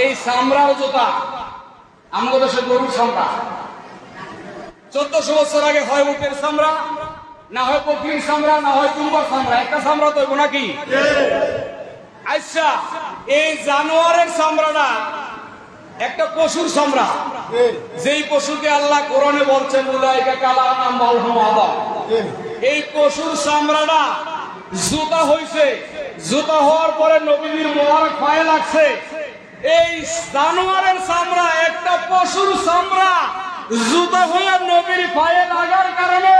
এই চামড়ার জুতা আমাদের দেশে গরুর চামড়া। 1400 বছর আগে হয় উটের চামড়া, না হয় বকরির চামড়া, না হয় তুম্বার চামড়া, একটা চামড়া তো নাকি? আচ্ছা, এই জানোয়ারের চামড়াটা একটা পশুর চামড়া, যেই পশুকে আল্লাহ কোরআনে বলছেন উলাইকা কাল আনআম বাল হুম আযাল। এই পশুর চামড়াটা জুতা হইছে, জুতা হওয়ার পরে নবীর মোবারক পায়ে লাগছে। এই জানোয়ারের চামড়া একটা পশুর চামড়া জুতা হয়ে নবীর পায়ে লাগার কারণে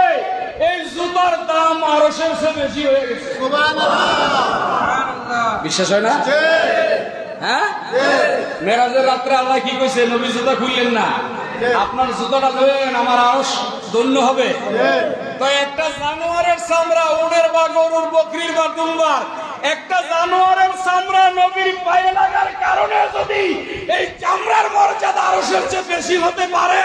এই জুতার দাম আরশের চেয়ে বেশি হয়ে গেছে। বিশ্বাস হয় না? হ্যাঁ, মেরাজের রাত্রে আল্লাহ কি কইছে? নবী জুতা খুললেন না, আপনার জুতাটা লয়েন, আমার আরশ ধন্য হবে। তো একটা জানোয়ারের চামড়া, উটের বা গরুর, বকরির বা দুম্বার, একটা জানোয়ারের চামড়া নবীর পায়ে লাগার কারণে যদি এই চামড়ার মর্যাদা আরশের চেয়ে বেশি হতে পারে,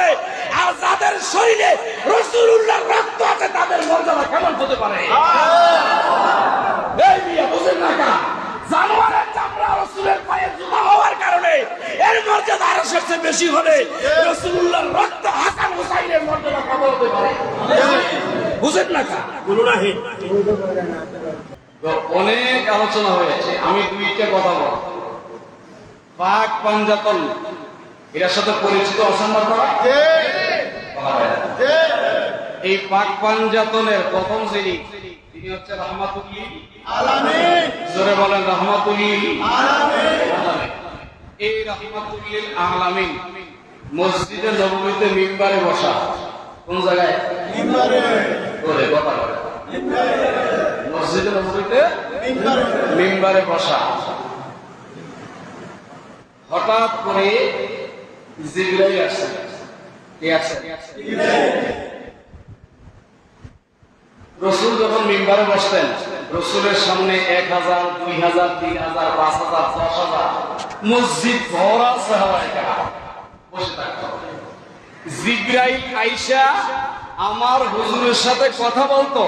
আর যাদের শরীরে রাসূলুল্লাহর রক্ত আছে তাদের মর্যাদা কেমন হতে পারে? এই মিয়া বুঝেন না কেন? জানোয়ারের চামড়া রাসূলের পায়ে জুতা হওয়ার কারণে এর মর্যাদা আরশের চেয়ে বেশি হলে রাসূলুল্লাহর রক্ত হাসান হুসাইনের মর্যাদা কেমন হতে পারে? বুঝেন না কেন? অনেক আলোচনা হয়েছে, আমি দুইটা কথা বল। পাক পাঞ্জাতন এর সাথে পরিচিত অসম্ভব করা। এই পাক পাঞ্জাতনের প্রথম যিনি, তিনি হচ্ছে রাহমাতুল লিল আলামিন। জোরে বলেন রাহমাতুল লিল আলামিন। এই রাহমাতুল লিল আলামিন মসজিদে নববীতে মিম্বারে বসা। কোন জায়গায়? মিম্বারে। ওরে কথা বলে মসজিদে নববীতে মিম্বারে বসা। হঠাৎ করে জিবরাইল আসে। কে আসে? রাসূল যখন মিম্বারে বসতেন, রাসূলের সামনে 1000, 2000, 3000, 5000, 10000 মসজিদ ভরা সাহাবায়ে কেরাম বসে থাকতো। জিবরাইল আইসা আমার হুজুরের সাথে কথা বলতো,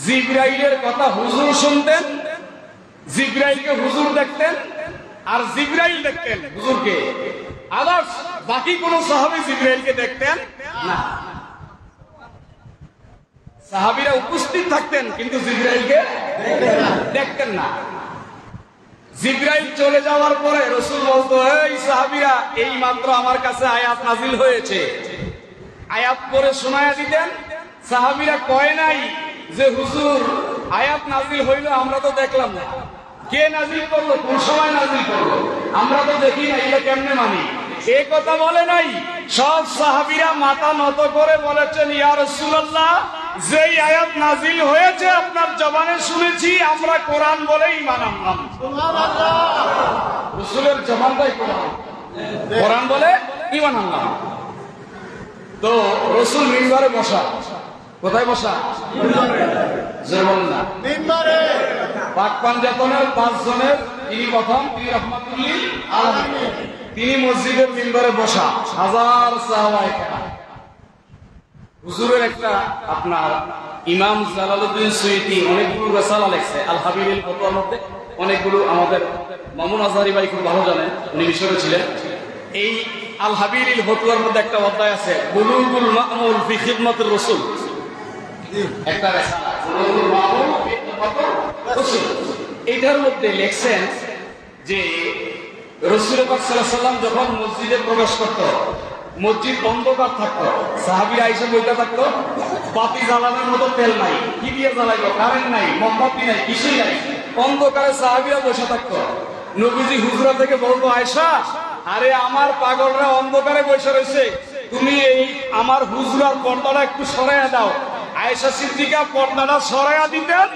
জিবরাইলের কথা হুজুর শুনতেন, জিবরাইলকে হুজুর দেখতেন, আর জিবরাইল দেখতেন হুজুরকে। আবার বাকি কোন সাহাবী জিবরাইলকে দেখতেন না। সাহাবীরা উপস্থিত থাকতেন কিন্তু জিবরাইলকে দেখতেন না। জিবরাইল চলে যাওয়ার পরে রাসূল বলতো, এই সাহাবীরা, এই মাত্র আমার কাছে আয়াত নাজিল হয়েছে। আয়াত পড়ে শোনায়া দিতেন। সাহাবীরা কয় নাই যে হুজুর আয়াত নাজিল হইল, আমরা তো দেখলাম না, কে নাজিল করলো, কোন সময় নাজিল করলো, আমরা তো দেখি না, এটা কেমনে মানি? এই কথা বলে নাই। সব সাহাবীরা মাথা নত করে বলেছেন, ইয়া রাসূলুল্লাহ, যেই আয়াত নাজিল হয়েছে আপনার জবানে শুনেছি, আমরা কোরআন বলে ঈমান আনলাম। সুবহানাল্লাহ। রাসূলের জবানটাই কোরআন, কোরআন বলে ঈমান আনলাম। তো রাসূল মিম্বারে বসা। কোথায় বসা? মিম্বারে। জোরে বলেন না। মিম্বারে। পাক পাঞ্জাতনের 5 জনের তিনি প্রথম, তিনি রাহমাতুল লিল আলামিন। তিনি মসজিদের মিম্বারে বসা, হাজার সাহাবায়ে কেরাম। হুজুরের একটা আপনার ইমাম জালালউদ্দিন সুয়ুতী অনেকগুলো রাসালা লিখছে আল হাবিবিল ফতোয়ার মধ্যে, অনেকগুলো আমাদের মামুন আজহারি ভাই খুব ভালো জানেন, উনি মিশরে ছিলেন। এই আল হাবিবিল ফতোয়ার মধ্যে একটা অধ্যায় আছে, বুলুগুল মামুল ফি খিদমাতির রাসূল। একটা রাসালা বুলুগুল মামুল ফি খিদমাতির রাসূল। এইটার মধ্যে লিখছেন যে রাসূল পাক সাল্লাল্লাহু আলাইহি ওয়াসাল্লাম যখন মসজিদে প্রবেশ করত, মসজিদ অন্ধকার থাকতো, সাহাবীরা আইসা বইটা থাকতো, বাতি জ্বালানোর মতো তেল নাই, কি দিয়ে জ্বালাইবো, কারেন্ট নাই, মোমবাতি নাই, কিছুই নাই, অন্ধকারে সাহাবীরা বসে থাকতো। নবীজি হুজরা থেকে বলতো, আয়েশা, আরে আমার পাগলরা অন্ধকারে বসে রয়েছে, তুমি এই আমার হুজরার পর্দাটা একটু সরাইয়া দাও। আয়েশা সিদ্দিকা পর্দাটা সরাইয়া দিতেন,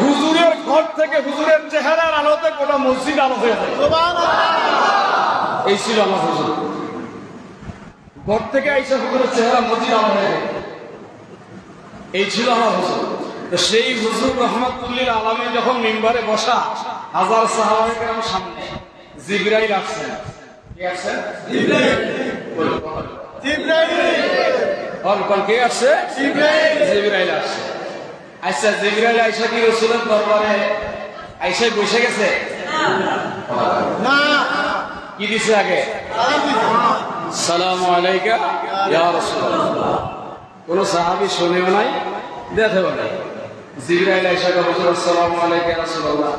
হুজুরের ঘর থেকে হুজুরের চেহারার আলোতে গোটা মসজিদ আলো হয়ে যায়। সুবহানাল্লাহ। এই ছিল আমার হুজুর, ঘর থেকে আইসা হুজুরের চেহারা মসজিদ আলো হয়ে যায়, এই ছিল আমার হুজুর। তো সেই হুজুর রাহমাতুল লিল আলামিন যখন মিম্বারে বসা, হাজার সাহাবায়ে কেরাম সামনে, জিবরাইল আসছেন। কে আসছেন? জিবরাইল। জিবরাইল। কে আসছে? জিবরাইল। জিবরাইল আসছে। আচ্ছা, জিবরাইল আইসা কি রাসূলের দরবারে আইসা বসে গেছে? না। কি দিছে আগে? সালামু আলাইকা ইয়া রাসূলুল্লাহ। কোন সাহাবী শুনেও নাই, দেখেও নাই। জিবরাইল আয়েশা কে বলল আসসালামু আলাইকা ইয়া রাসূলুল্লাহ।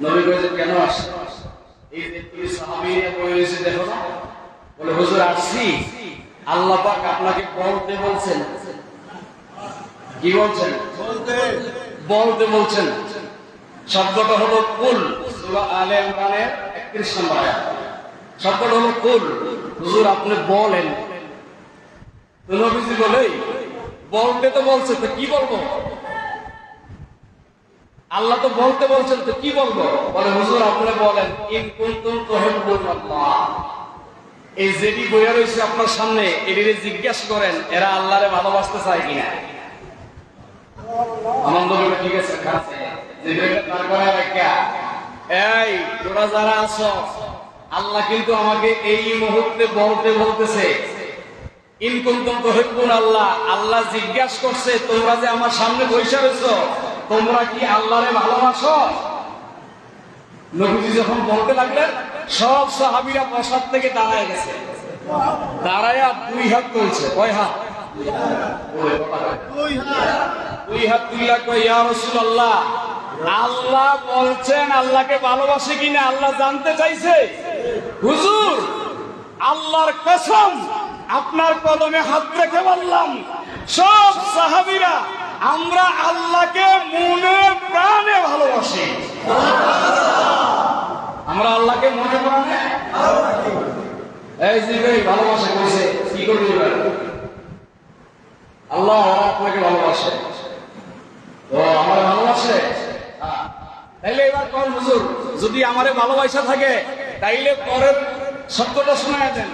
নবী কইছে কেন আসছে? এই যে তুমি সাহাবী নিয়ে বলেছে দেখো না। বলে হুজুর আসছি, আল্লাহ পাক আপনাকে বলতে বলছেন। কি বলছেন? বলতে বলছেন। শব্দটা হলো কুল, সূরা আলে ইমরানের 31 নম্বর আয়াত। শব্দটা হলো কুল। হুজুর আপনি বলেন। তো নবীজি বলে বলতে তো বলছে, তো কি বলবো? আল্লাহ তো বলতে বলছেন, তো কি বলবো? বলে হুজুর আপনি বলেন ইন কুনতুম তুহিব্বুনাল্লাহ। এই যেটি বইয়া রয়েছে আপনার সামনে, এটিরে জিজ্ঞেস করেন এরা আল্লাহরে ভালোবাসতে চায় কিনা। আনন্দ করে ঠিক আছে, খাচ্ছে এই তোরা যারা আছো, আল্লাহ কিন্তু আমাকে এই মুহূর্তে বলতে বলতেছে ইন কুনতুম তুহিব্বুনাল্লাহ। আল্লাহ জিজ্ঞাসা করছে তোমরা যে আমার সামনে বসে রয়েছো, তোমরা কি আল্লাহরে ভালোবাসো? নবীজি যখন বলতে লাগলেন, সব সাহাবীরা বসার থেকে দাঁড়ায় গেছে। দাঁড়ায়া দুই হাত তুলছে। কয় হাত? দুই হাত তুললা। কয় ইয়া রাসূলুল্লাহ, আল্লাহ বলছেন আল্লাহকে ভালোবাসে কিনা আল্লাহ জানতে চাইছে। হুজুর আল্লাহর কসম, আপনার কদমে হাত রেখে বললাম সব সাহাবীরা আমরা আল্লাহকে মনে প্রাণে ভালোবাসি। আমরা আল্লাহকে মনে প্রাণে এই যে ভালোবাসা কইছে, কি করবে আল্লাহ আপনাকে ভালোবাসে, ও আমার ভালোবাসে। তাইলে এবার কোন হুজুর যদি আমারে ভালোবাসা থাকে, তাইলে পরের শব্দটা শোনায় দেন,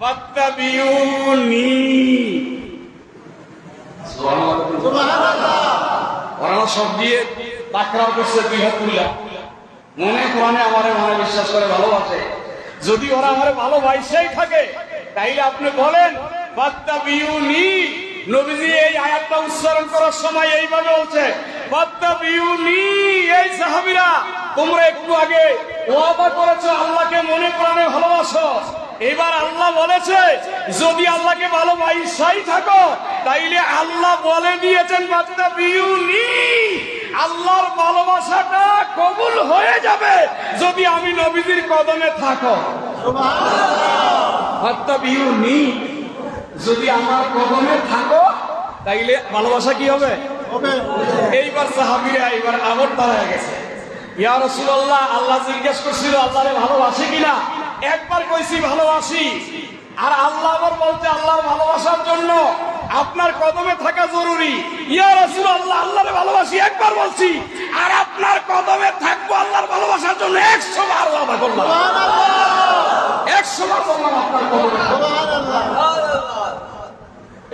ফাত্তাবিউনি। ওরা সব দিয়ে তাকরার করছে, দুই হাত তুললা। মনে কোরআনে আমারে মনে বিশ্বাস করে ভালোবাসে। যদি ওরা আমারে ভালোবাসাই থাকে, তাইলে আপনি বলেন ফাত্তাবিউনি। নবীজি এই আয়াতটা উচ্চারণ করার সময় এইভাবে বলছে, ফাত্তাবিউনি। এই সাহাবীরা তোমরা একটু আগে ওয়াদা করেছো আল্লাহকে মনে প্রাণে ভালোবাসো। এবার আল্লাহ বলেছে যদি আল্লাহকে ভালোবাসাই থাকো, তাইলে আল্লাহ বলে দিয়েছেন ফাত্তাবিউনি। আল্লাহর ভালোবাসাটা কবুল হয়ে যাবে যদি আমি নবীজির কদমে থাকো। সুবহানাল্লাহ। ফাত্তাবিউনি, যদি আমার কদমে থাকো তাইলে ভালোবাসা কি হবে? এইবার সাহাবীরা এইবার আবার দাঁড়ায় গেছে। ইয়া রাসূলুল্লাহ, আল্লাহ জিজ্ঞেস করছিল আল্লাহরে ভালোবাসে কিনা। একবার কইছি ভালোবাসি, আর আল্লাহ আবার বলতে আল্লাহর ভালোবাসার জন্য আপনার কদমে থাকা জরুরি। ইয়া রাসূলুল্লাহ, আল্লাহরে ভালোবাসি একবার বলছি, আর আপনার কদমে থাকবো আল্লাহর ভালোবাসার জন্য 100 বার ওয়াদা করলাম। সুবহানাল্লাহ। 100 বার বললাম আপনার কদমে। সুবহানাল্লাহ।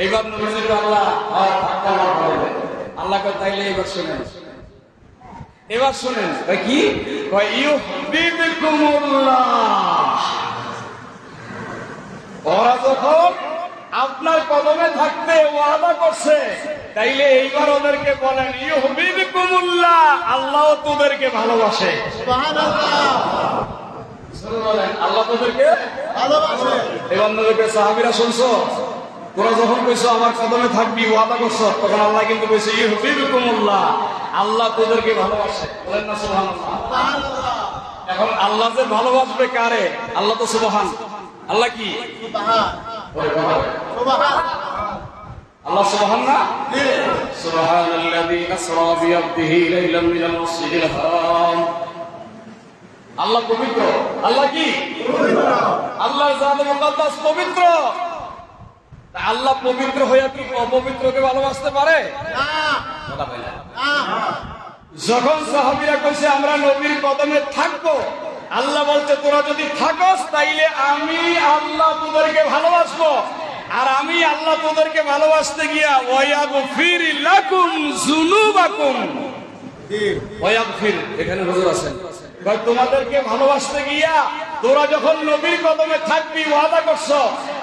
এইবার নবীজি আল্লাহ থাকবো আমার কদমে। আল্লাহ কয় তাইলে এবার শুনেন, এবার শুনেন কি কয়, ইউহিব্বুকুমুল্লাহ। ওরা যখন আপনার কদমে থাকতে ওয়াদা করছে, তাইলে এইবার ওদেরকে বলেন ইউহিব্বুকুমুল্লাহ, আল্লাহ তোদেরকে ভালোবাসে। সুবহানাল্লাহ। বলেন আল্লাহ তোদেরকে ভালোবাসে। এবার নবীকে সাহাবীরা শুনছো, তোরা যখন কইছো আমার কদমে থাকবি ওয়াদা করছো, তখন আল্লাহ কিন্তু কইছে ইউহিব্বুকুমুল্লাহ, আল্লাহ তোদেরকে ভালোবাসে। বলেন না সুবহানাল্লাহ। সুবহানাল্লাহ। এখন আল্লাহ যে ভালোবাসবে কারে? আল্লাহ তো সুবহান। আল্লাহ কি? সুবহান। সুবহান। আল্লাহ সুবহান না? সুবহানাল্লাযী আসরা বিআবদিহি লাইলাম মিনাল মাসজিদিল হারাম। আল্লাহ পবিত্র। আল্লাহ কি? পবিত্র। আল্লাহর জাত মুকদ্দাস পবিত্র। আল্লাহ পবিত্র হয়ে কি অপবিত্রকে ভালোবাসতে পারে? না। কথা বলে না। যখন সাহাবীরা কইছে আমরা নবীর কদমে থাকবো, আল্লাহ বলতে তোরা যদি থাকস তাইলে আমি আল্লাহ তোদেরকে ভালোবাসবো। আর আমি আল্লাহ তোদেরকে ভালোবাসতে গিয়া ওয়ায়াগফির লাকুম যুনুবাকুম। ওয়ায়াগফির, এখানে হুজুর আছেন, ভাই তোমাদেরকে ভালোবাসতে গিয়া তোরা যখন নবীর কদমে থাকবি ওয়াদা করছো,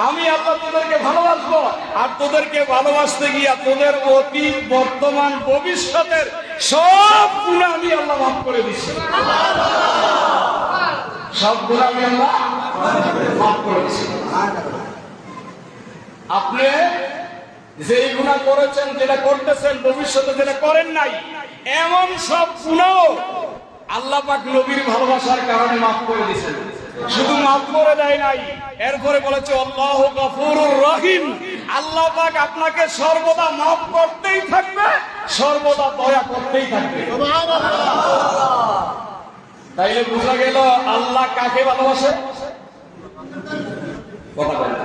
আমি আল্লাহ তোদেরকে ভালোবাসবো। আর তোদেরকে ভালোবাসতে গিয়া তোদের অতীত বর্তমান ভবিষ্যতের সব গুনাহ আমি আল্লাহ মাফ করে দিচ্ছি। সব গুনাহ আমি আল্লাহ মাফ করে দিয়েছেন। আপনি যেই গুনাহ করেছেন, যেটা করতেছেন, ভবিষ্যতে যেটা করেন নাই, এমন সব গুনাহ আল্লাহ পাক নবীর ভালোবাসার কারণে মাফ করে দিয়েছেন। শুধু মাফ করে দেয় নাই, এরপরে বলেছে আল্লাহু গফুরুর রহিম। আল্লাহ পাক আপনাকে সর্বদা মাফ করতেই থাকবে, সর্বদা দয়া করতেই থাকবে। তাইলে বোঝা গেল আল্লাহ কাকে ভালোবাসে? কথা বলেন।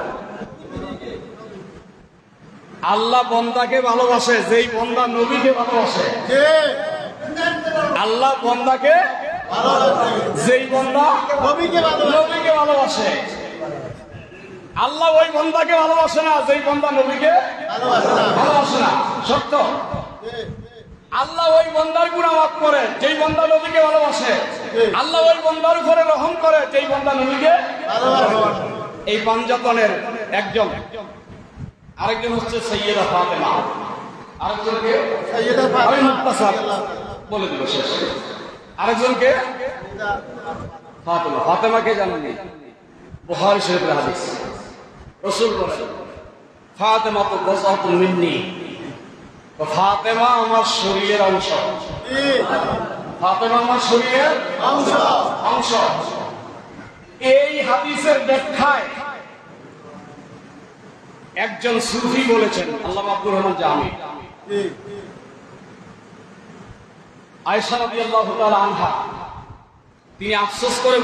আল্লাহ বান্দাকে ভালোবাসে যেই বান্দা নবীকে ভালোবাসে। আল্লাহ বান্দাকে যেই বান্দা নবীকে ভালোবাসে। আল্লাহ ওই বান্দাকে ভালোবাসে না যেই বান্দা নবীকে ভালোবাসে না। সত্য। আল্লাহ ওই বান্দার গুনাহ মাফ করে যেই বান্দা নবীকে ভালোবাসে। আল্লাহ ওই বান্দার উপরে রহম করে যেই বান্দা নবীকে ভালোবাসে। এই পাঞ্জাতনের একজন, আরেকজন হচ্ছে সাইয়েদা ফাতেমা, আরেকজনকে সাইয়েদা ফাতেমা বলে দিল শেষ। আরেকজনকে ফাতেমা। ফাতেমাকে জানেননি? বুখারী শরীফের হাদিস। রাসূল বলেন ফাতেমা তো বযআতুন মিন্নি, ফাতেমা আমার শরীরের অংশ। ফাতেমা আমার শরীরের অংশ। এই হাদিসের ব্যাখ্যায় একজন সুফি বলেছেন, আল্লামা আব্দুর রহমান জামি, আয়েশা রাদিয়াল্লাহু তাআলা আনহা, তিনি আফসোস করে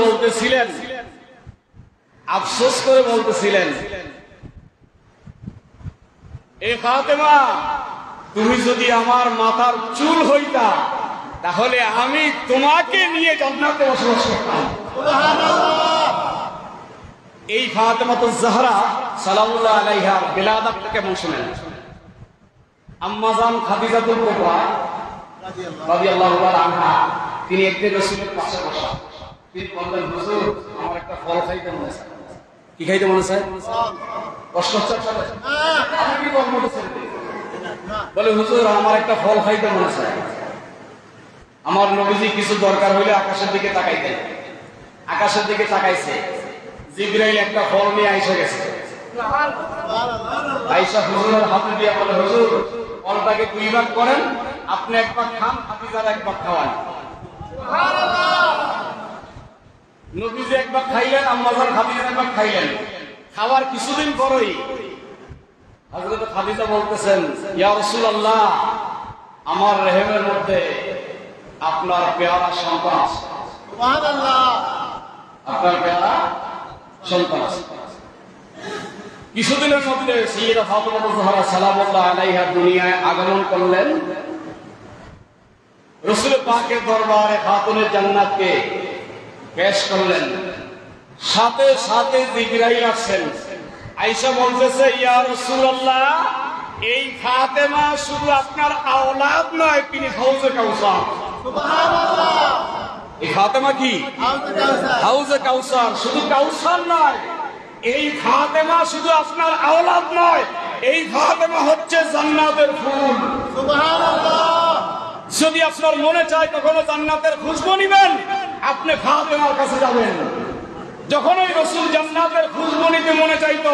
বলতেছিলেন, এ ফাতেমা, তুমি যদি আমার মাথার চুল হইতা তাহলে আমি তোমাকে নিয়ে জান্নাতে বসবাস করতাম। সুবহানাল্লাহ। এই ফাতেমাতুজ জাহরা সালামুল্লাহ আলাইহা বিলাদাত কেমন শুনেন? আম্মাজান খাদিজাতুল কুবরা রাদিয়াল্লাহু তাআলা আনহা, তিনি একদিন রাসূলের পাশে বসা, তিনি বললেন, হুজুর, আমার একটা ফল খাইতে মনে চায়। কি খাইতে মনে চায়? কষ্ট হচ্ছে? আমি কি কর্ম করতে? বলে, হুজুর, আমার একটা ফল খাইতে মনে চায়। আমার নবীজি কিছু দরকার হইলে আকাশের দিকে তাকাইতেন। আকাশের দিকে তাকাইছে, জিবরাইল একটা ফল নিয়ে আইসা গেছে। আয়েশা হুজুরের হাতে দিয়ে বলে, হুজুর, ফলটাকে 2 ভাগ করেন, আপনি এক ভাগ খান, খাদিজার এক ভাগ খাওয়ান। নবীজি এক ভাগ খাইলেন, আম্মাজান খাদিজার এক ভাগ খাইলেন। খাওয়ার কিছুদিন পরেই হযরত খাদিজা বলতেছেন, ইয়া রাসূলুল্লাহ, আমার রেহেমের মধ্যে আপনার পেয়ারা সন্তান আছে। সুবহানাল্লাহ। আপনার পেয়ারা সন্তান আছে। কিছুদিনের মধ্যে সাইয়েদা ফাতেমা জাহরা সালামুল্লাহ আলাইহা দুনিয়ায় আগমন করলেন। রাসূল পাকের দরবারে খাতুনে জান্নাতকে পেশ করলেন। সাথে সাথে জিবরাইল আসেন। আয়েশা বলতেছে, ইয়া রাসূলুল্লাহ, এই ফাতেমা শুধু আপনার আওলাদ নয়, তিনি হাউজে কাউসার। সুবহানাল্লাহ। এই ফাতেমা কি? হাউজে কাউসার। শুধু কাউসার নয়, এই ফাতেমা শুধু আপনার আওলাদ নয়, এই ফাতেমা হচ্ছে জান্নাতের ফুল। সুবহানাল্লাহ। যদি আপনার মনে চায় কখনো জান্নাতের খুশবু নিবেন, আপনি ফাতেমার কাছে যাবেন। যখন ওই রাসূল জান্নাতের খুশবু নিতে মনে চাইতো,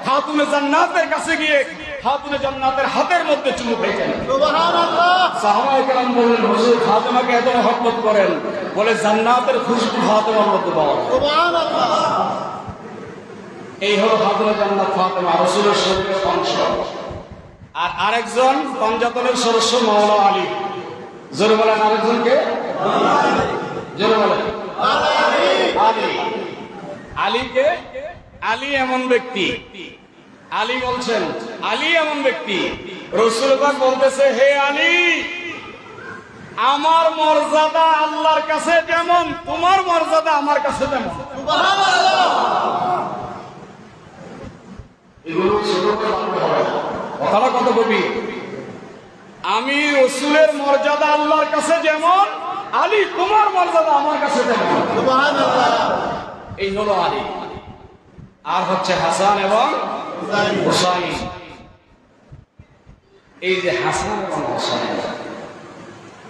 খাতুনে জান্নাতের কাছে গিয়ে খাতুনে জান্নাতের হাতের মধ্যে চুমু খাইতেন। সুবহানাল্লাহ। সাহাবায়ে কেরাম বললেন, হুজুর, ফাতেমাকে এত মহব্বত করেন, বলে জান্নাতের খুশবু ফাতেমার মধ্যে পাওয়া যায়। সুবহানাল্লাহ। এই হলো খাতুনে জান্নাত ফাতেমা, রাসূলের শরীরের অংশ। আর আরেকজন পাঞ্জাতনের সদস্য মাওলা আলী। জোরে বলেন, আরেকজনকে জোরে বলেন। আলী। আলীকে, আলী এমন ব্যক্তি, আলী বলছেন, আলী এমন ব্যক্তি, রাসূল পাক বলতেছে, হে আলী, আমার মর্যাদা আল্লাহর কাছে যেমন, তোমার মর্যাদা আমার কাছে তেমন। সুবহানাল্লাহ। এগুলো ছোট করতে হবে না, কথাটা কত গভীর। আমি রাসূলের মর্যাদা আল্লাহর কাছে যেমন, আলী, তোমার মর্যাদা আমার কাছে তেমন। সুবহানাল্লাহ। এই হলো আলী। আর হচ্ছে হাসান এবং হুসাইন। এই যে হাসান এবং হুসাইন,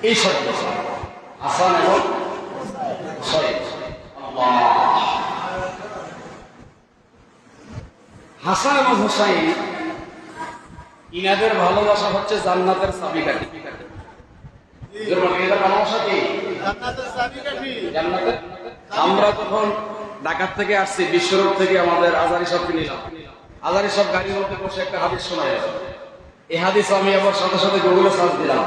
এই শব্দ হাসান এবং হুসাইন, আল্লাহ, হাসান এবং হুসাইন ইনাদের ভালোবাসা হচ্ছে জান্নাতের চাবিকাঠি। ভালোবাসা কি জান্নাতের? আমরা যখন ঢাকা থেকে আসছি, বিশ্বরোড থেকে আমাদের আজারি সবকে নিলাম। আজারি সব গাড়ির মধ্যে বসে একটা হাদিস শোনা গেল। এই হাদিস আমি আবার সাথে সাথে গুগলে সার্চ দিলাম,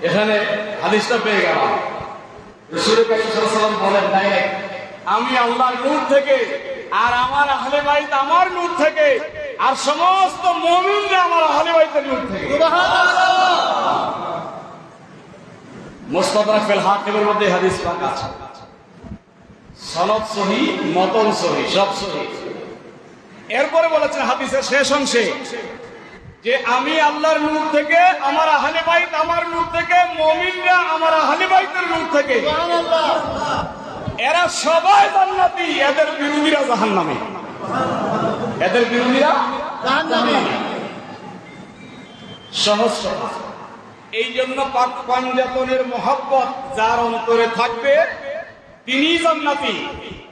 এখানে হাদিসটা পেয়ে গেলাম। রাসূল কারীম সাল্লাল্লাহু আলাইহি ওয়াসাল্লাম বলেন ডাইরেক্ট, আমি আল্লাহর নূর থেকে, আর আমার আহলে বাইত আমার নূর থেকে, আর সমস্ত মুমিনরা আমার আহলে বাইতের নূর থেকে। সুবহানাল্লাহ। মুস্তাদরাক ফিল হাকিমের মধ্যে হাদিস পাক আছে, সনদ সহিহ, মতন সহিহ, সব সহিহ। এরপরে বলেছেন হাদিসের শেষ অংশে যে আমি আল্লাহর নূর থেকে, আমার আহলে বাইত আমার নূর থেকে, মুমিনরা আমার আহলে বাইতের নূর থেকে। সুবহানাল্লাহ। এরা সবাই জান্নাতি, এদের বিরোধীরা জাহান্নামী। এদের বিরোধীরা জাহান্নামী। সহজ কথা। এই জন্য পাক পাঞ্জাতনের মহব্বত যার অন্তরে থাকবে তিনি জান্নাতি,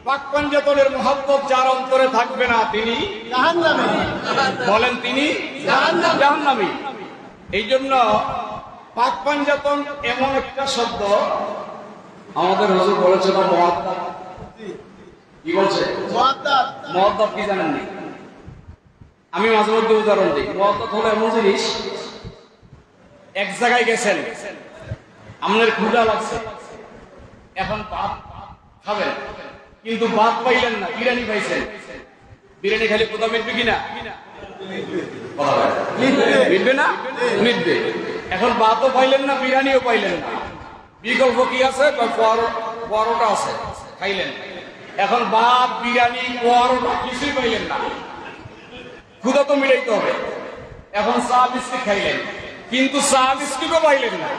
পাক পাঞ্জাতনের মহব্বত যার অন্তরে থাকবে না তিনি জাহান্নামী। বলেন তিনি জাহান্নামী। এই জন্য পাক পাঞ্জাতন এমন একটা শব্দ, আমাদের হুজুর বলেছে না মুআদ্দাব। কি বলছে? মুআদ্দাব। মুআদ্দাব কি জানেন না? আমি মাঝে মধ্যে উদাহরণ দিই। মুআদ্দাব হলো এমন জিনিস, এক জায়গায় গেছেন, আপনার ক্ষুধা লাগছে, এখন ভাত খাবেন, কিন্তু ভাত পাইলেন না, বিরিয়ানি পাইছেন। বিরিয়ানি খালি ক্ষুধা মিটবে কিনা? মিটবে না? মিটবে। এখন ভাতও পাইলেন না, বিরিয়ানিও পাইলেন না, বিকল্প কি আছে? পরোটা আছে, খাইলেন। এখন ভাত, বিরিয়ানি, পরোটা কিছুই পাইলেন না, ক্ষুধা তো মিটাইতে হবে। এখন চা বিস্কিট খাইলেন, কিন্তু চা বিস্কিটও পাইলেন না।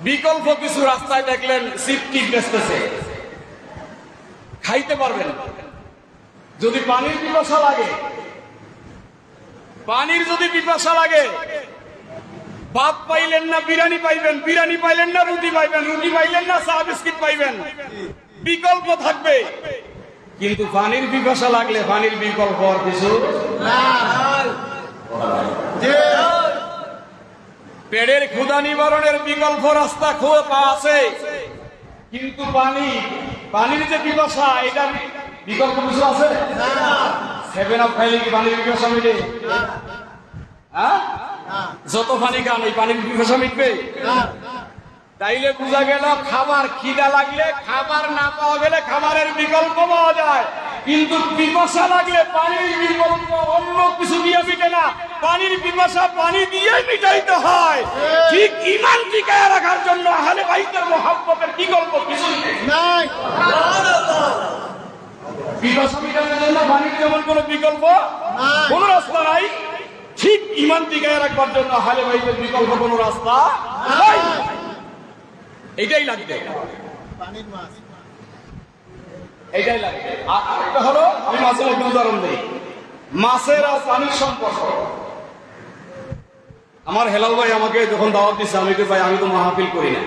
বিকল্প কিছু রাস্তায় দেখলেন চিপটিক বেচতেছে, খাইতে পারবেন। যদি পানির পিপাসা লাগে, পানির যদি পিপাসা লাগে, ভাত পাইলেন না বিরিয়ানি পাইবেন, বিরিয়ানি পাইলেন না রুটি পাইবেন, রুটি পাইলেন না চা বিস্কিট পাইবেন, বিকল্প থাকবে। কিন্তু পানির পিপাসা লাগলে পানির বিকল্প আর কিছু নাই। পেটের ক্ষুধা নিবারণের বিকল্প রাস্তা খোলা আছে, কিন্তু পানির যে পিপাসা, এটা বিকল্প কিছু আছে? 7 আপ খাইলে কি পানির পিপাসা মিটে? যত পানি খান ওই পানির পিপাসা মিটবে? তাইলে বোঝা গেল খাবার খিদা লাগলে, খাবার না পাওয়া গেলে খাবারের বিকল্প পাওয়া যায়, কিন্তু পিপাসা লাগলে পানির বিকল্প অন্য কিছু দিয়ে মিটে না। পানির পিপাসা পানি দিয়ে মিটাইতে হয়। ঠিক ঈমান টিকায় রাখার জন্য আহলে বাইতের মুহাব্বতের বিকল্প কিছু নাই। পিপাসা মিটানোর জন্য পানির যেমন কোনো বিকল্প নাই, কোনো রাস্তা নাই, ঠিক ঈমান টিকায় রাখবার জন্য আহলে বাইতের বিকল্প কোনো রাস্তা নাই। এইটাই লাগবে, এইটাই লাগবে। আর একটা হলো, আমি মাছের একটা উদাহরণ দিই, মাছের আর পানির সম্পর্ক। আমার হেলাল ভাই আমাকে যখন দাওয়াত দিচ্ছে, আমি তো ভাই আমি তো মাহফিল করি না,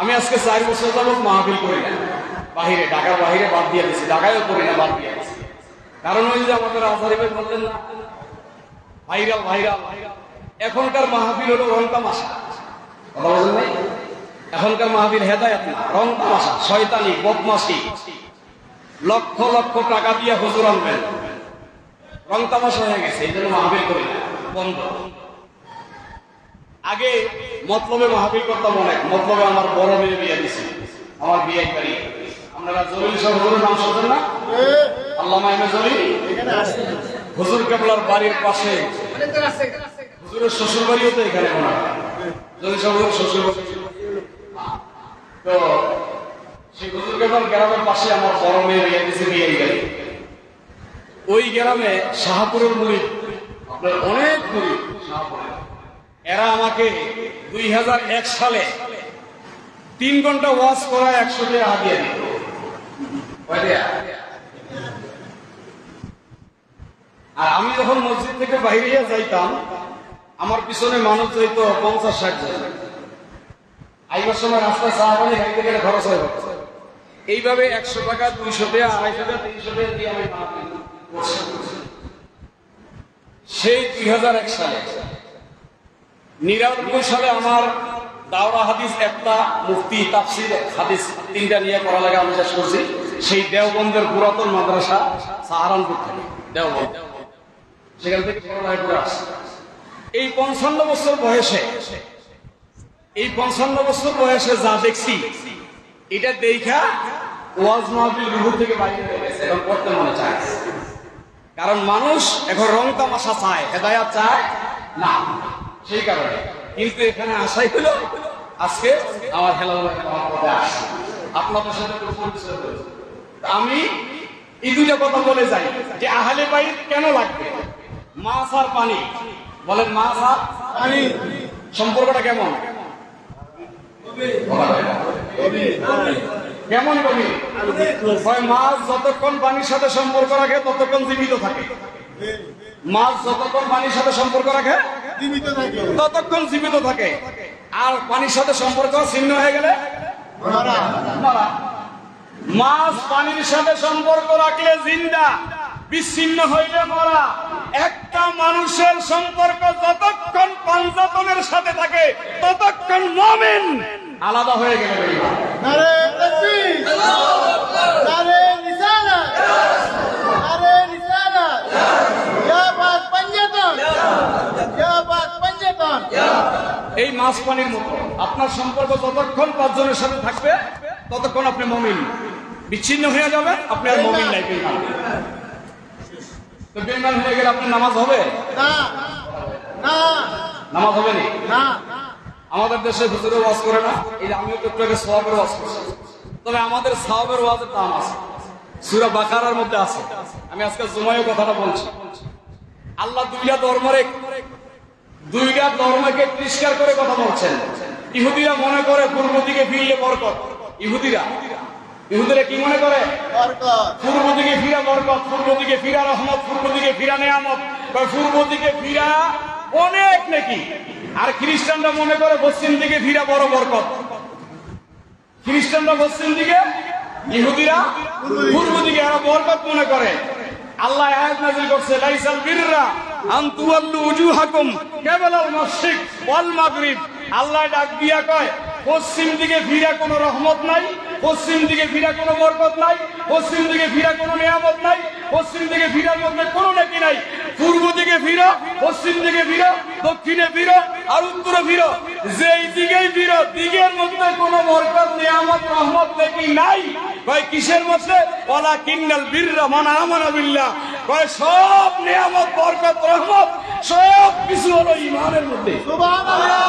আমি আজকে 4 বছর যাবত মাহফিল করি না, বাহিরে, ঢাকার বাহিরে বাদ দিয়ে দিচ্ছি, ঢাকায়ও করি না, বাদ দিয়ে দিচ্ছি। কারণ ওই যে আমাদের আজহারি ভাই বললেন না, ভাইরাল ভাইরাল। এখনকার মাহফিল হলো রং তামাশা, কথা বলেন নাই? এখনকার মাহফিল হেদায়েত না, রং তামাশা, শয়তানি, বদমাশি। লক্ষ লক্ষ টাকা দিয়ে হুজুর আনবেন, রং তামাশা হয়ে গেছে। এই জন্য মাহফিল করি না, বন্ধ। আগে মতলবে মাহফিল করতাম অনেক। মতলবে আমার বড় মেয়ে বিয়ে দিছে, আমার বিয়ে বাড়ি। আপনারা জলিল সাহেব হুজুরের নাম শুনছেন না? আল্লামা ইমাম জলিল হুজুর কেবলার বাড়ির পাশে, হুজুরের শ্বশুর বাড়িও তো এখানে মনে হয়। জলিল সাহেবের শ্বশুর বাড়ি, তো সেই হুজুর কেবলার গ্রামের পাশে আমার বড় মেয়ে বিয়ে দিছে, বিয়ে বাড়ি। ওই গ্রামে শাহপুরের মুরিদ, আপনার অনেক মুরিদ শাহপুরের, এরা আমাকে 2001 সালে 3 ঘন্টা ওয়াজ করা 100 টাকা দিয়ে দিত। আর আমি যখন মসজিদ থেকে বাইরে যাইতাম, আমার পিছনে মানুষ যাইত 50-60 জন। আইবার সময় রাস্তায় চা পানি খাইতে গেলে খরচ হয়ে যাচ্ছে। এইভাবে 100 টাকা 200 টাকা 250 টাকা 300 টাকা দিয়ে আমি মাহফিল করছি। সেই 2001 সালে 99 সালে আমার দাওরা হাদিস একটা মুফতি তাফসির হাদিস 3টা নিয়ে করা লাগে আমি শেষ করছি। সেই দেওবন্দের পুরাতন মাদ্রাসা সাহারানপুর থেকে দেওবন্দ, সেখান থেকে পড়ালেখা করে আসছে। এই 55 বছর বয়সে যা দেখছি এটা দেখা ওয়াজ মাহফিল রুহু থেকে বাইরে হয়ে গেছে এবং করতে মনে চায়। কারণ মানুষ এখন রং তামাশা চায়, হেদায়াত চায় না, সেই কারণে। কিন্তু এখানে আসাই হলো আজকে আমার হেলাল আসছে আপনাদের সাথে পরিচয় হয়েছে। আমি এই দুইটা কথা বলে যাই যে আহলে বাইত কেন লাগবে। মাছ আর পানি, বলেন মাছ আর পানি সম্পর্কটা কেমন? কেমন কবি? মাছ যতক্ষণ পানির সাথে সম্পর্ক রাখে ততক্ষণ জীবিত থাকে। মাছ যতক্ষণ পানির সাথে সম্পর্ক রাখে ততক্ষণ জীবিত থাকে, আর পানির সাথে সম্পর্ক ছিন্ন হয়ে গেলে মারা। মাছ পানির সাথে সম্পর্ক রাখলে জিন্দা, বিচ্ছিন্ন হইলে মরা। একটা মানুষের সম্পর্ক যতক্ষণ পাঞ্জাতনের সাথে থাকে ততক্ষণ মুমিন, আলাদা হয়ে গেলে নারে তাকবীর, নারে রিসালাত, নারে রিসালাত, ইয়া বাত পাঞ্জাতন, ইয়া বাত পাঞ্জাতন। এই মাছ পানির মতো আপনার সম্পর্ক যতক্ষণ 5 জনের সাথে থাকবে ততক্ষণ আপনি মুমিন। বিচ্ছিন্ন হয়ে যাবে আপনি আর মুমিন নাই। তো বেঈমান হয়ে গেলে আপনার নামাজ হবে না, না, নামাজ হবে না। আমাদের দেশে হুজুরে ওয়াজ করে না, এই যে আমিও একটু আগে সওয়াবের ওয়াজ করছি, তবে আমাদের সওয়াবের ওয়াজের দাম আছে, সূরা বাকারার মধ্যে আছে। আমি আজকে জুমায় কথাটা বলছি। আল্লাহ দুইটা ধর্মকে তিরস্কার করে কথা বলছেন। ইহুদিরা মনে করে পূর্ব দিকে ফিরলে বরকত। ইহুদিরা কি মনে করে? বরকত। পূর্ব দিকে ফিরা বরকত, পূর্ব দিকে ফিরা রহমত, পূর্ব দিকে ফিরা নেয়ামত, পূর্ব দিকে ফিরা অনেক নেকি। আর খ্রিস্টানরা মনে করে পশ্চিম দিকে ফিরা বড় বরকত। খ্রিস্টানরা পশ্চিম দিকে, ইহুদিরা পূর্ব দিকে, এরা বরকত মনে করে। আল্লাহ আয়াত নাযিল করছে, লাইসাল বিররা আন তুওয়াল্লু উজুহাকুম কিবালাল মাশরিক ওয়াল মাগরিব। আল্লাহ ডাক দিয়া কয় পশ্চিম দিকে ফিরা কোনো রহমত নাই, পশ্চিম দিকে ফিরা কোনো বরকত নাই, পশ্চিম দিকে ফিরা কোনো নিয়ামত নাই, পশ্চিম দিকে ফিরার মধ্যে কোনো নেকি নাই। পূর্ব দিকে ফিরো, পশ্চিম দিকে ফিরো, দক্ষিণে ফিরো আর উত্তরে ফিরো। যেই দিকেই ফিরো দিকের মধ্যে কোনো বরকত, নিয়ামত, রহমত নেকি নাই। কয় কিসের মধ্যে? ওয়ালাকিন্নাল বিররা মান আমানা বিল্লাহ। কয় সব নিয়ামত, বরকত, রহমত সব কিছু হলো ঈমানের মধ্যে। সুবহানাল্লাহ।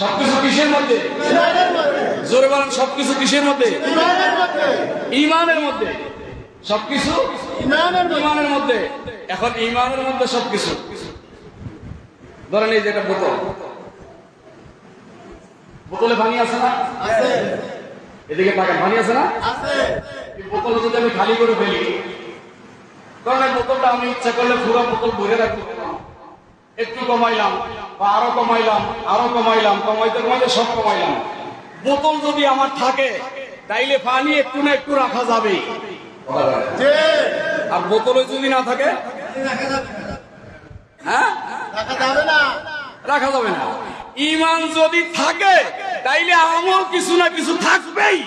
সবকিছু কিসের মধ্যে? ঈমানের মধ্যে। জোরে বলেন, সবকিছু কিসের মধ্যে? ঈমানের মধ্যে। ঈমানের মধ্যে সবকিছু, ঈমানের মধ্যে। এখন ঈমানের মধ্যে সবকিছু। ধরেন এই যে একটা বোতলে পানি আছে না? আছে। এদিকে তাকান, পানি আছে না? আছে। এই বোতল যদি আমি খালি করে ফেলি, কারণ এই বোতলটা আমি ইচ্ছা করলে পুরো বোতল ভরে রাখতে পারলাম, একটু কমাইলাম বা আরো কমাইলাম, আরো কমাইলাম, কমাইতে কমাইতে সব কমাইলাম। বোতল যদি আমার থাকে তাইলে পানি একটু না একটু রাখা যাবে। আর বোতলে যদি না থাকে, হ্যাঁ, রাখা যাবে না, রাখা যাবে না। ঈমান যদি থাকে তাইলে আমল কিছু না কিছু থাকবেই।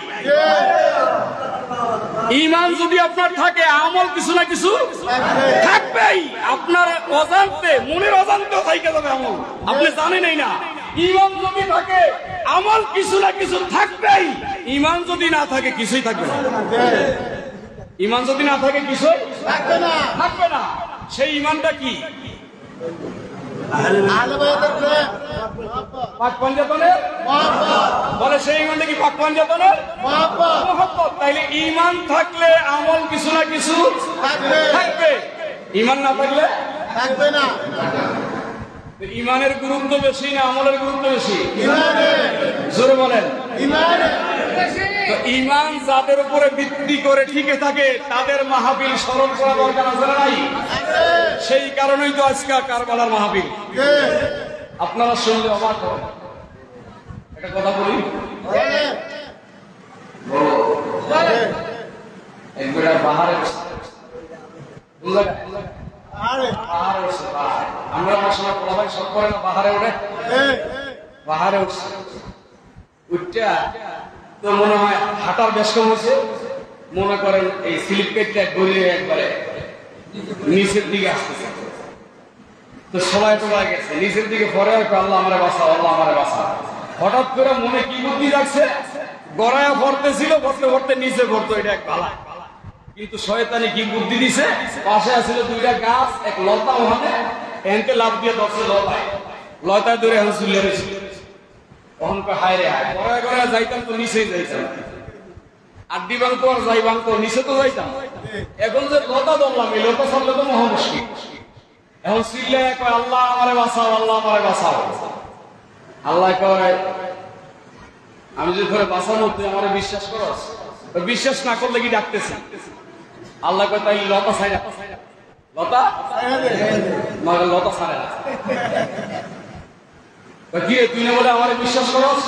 ঈমান যদি আপনার থাকে আমল কিছু না কিছু থাকবেই। আপনার অজান্তে, মনের অজান্তেও থাইকে যাবে আমল, আপনি জানেনই না। ঈমান যদি থাকে আমল কিছু না কিছু থাকবেই। ঈমান যদি না থাকে কিছুই থাকবে না। ঈমান যদি না থাকে কিছুই থাকবে না, থাকবে না। সেই ঈমানটা কি? আহলে বাইতের প্রেম, পাক পাঞ্জাতনের মহব্বত, বলে সেই ঈমানটা কি? পাক পাঞ্জাতনের মহব্বত মহব্বত। তাইলে ঈমান থাকলে আমল কিছু না কিছু থাকবে, থাকবে। ঈমান না থাকলে থাকবে না। ঈমানের গুরুত্ব বেশি না আমলের গুরুত্ব বেশি? ঈমানে, জোরে বলেন। ঈমানে। তো ঈমান যাদের উপরে ভিত্তি করে টিকে থাকে তাদের মাহফিল স্মরণ করা দরকার আছে না নাই? সেই কারণেই তো আজকে কারবালার মাহফিল। আপনারা শুনলে অবাক হবেন। একটা কথা বলি, বলো একবার পাহাড়ে আরে পাহাড়ে উঠছে পাহাড়ে। আমরা আমার সময় প্রভাব সব করে না পাহাড়ে উঠে পাহাড়ে উঠছে উঠটা তো মনে হয় হাঁটার ব্যস্ত হয়েছে মনে করেন এই স্লিপ কেটটা গড়িয়ে একবারে নিচের দিকে আসতেছে তো সবাই টোলায় গেছে নিচের দিকে পরে আল্লাহ আমারে বাঁচাও আল্লাহ আমারে বাঁচাও হঠাৎ করে মনে কি বুদ্ধি যাচ্ছে গড়ায়া ভরতেছিল ভরতে ভরতে নিচে ভরতো এটা এক বালা কিন্তু শয়তানি কি বুদ্ধি দিছে পাশে আছিল দুইটা গাছ এক লতা ওখানে এনকে লাভ দিয়ে ধরছে লতায় ধরে এখন চুলে রয়েছে তখন হায় রে হায় গড়ায় গড়ায় যাইতাম তো নিচেই যাইতাম আড্ডি ভাঙতো আর যাই ভাঙতো নিচে তো যাইতাম এখন যে লতা ধরলাম এই লতা ছাড়লে তো মহা মুশকিল এখন চিল্লে কয় আল্লাহ আমারে বাঁচাও আল্লাহ আমারে বাঁচাও আল্লাহ কয় আমি যদি ধরে বাঁচানো তুই আমারে বিশ্বাস করস বিশ্বাস না করলে কি ডাকতেছি আল্লাহ কয় তাই লতা ছাইরা লতা মানে লতা ছাড়ে না কি রে তুই না বলে আমারে বিশ্বাস করস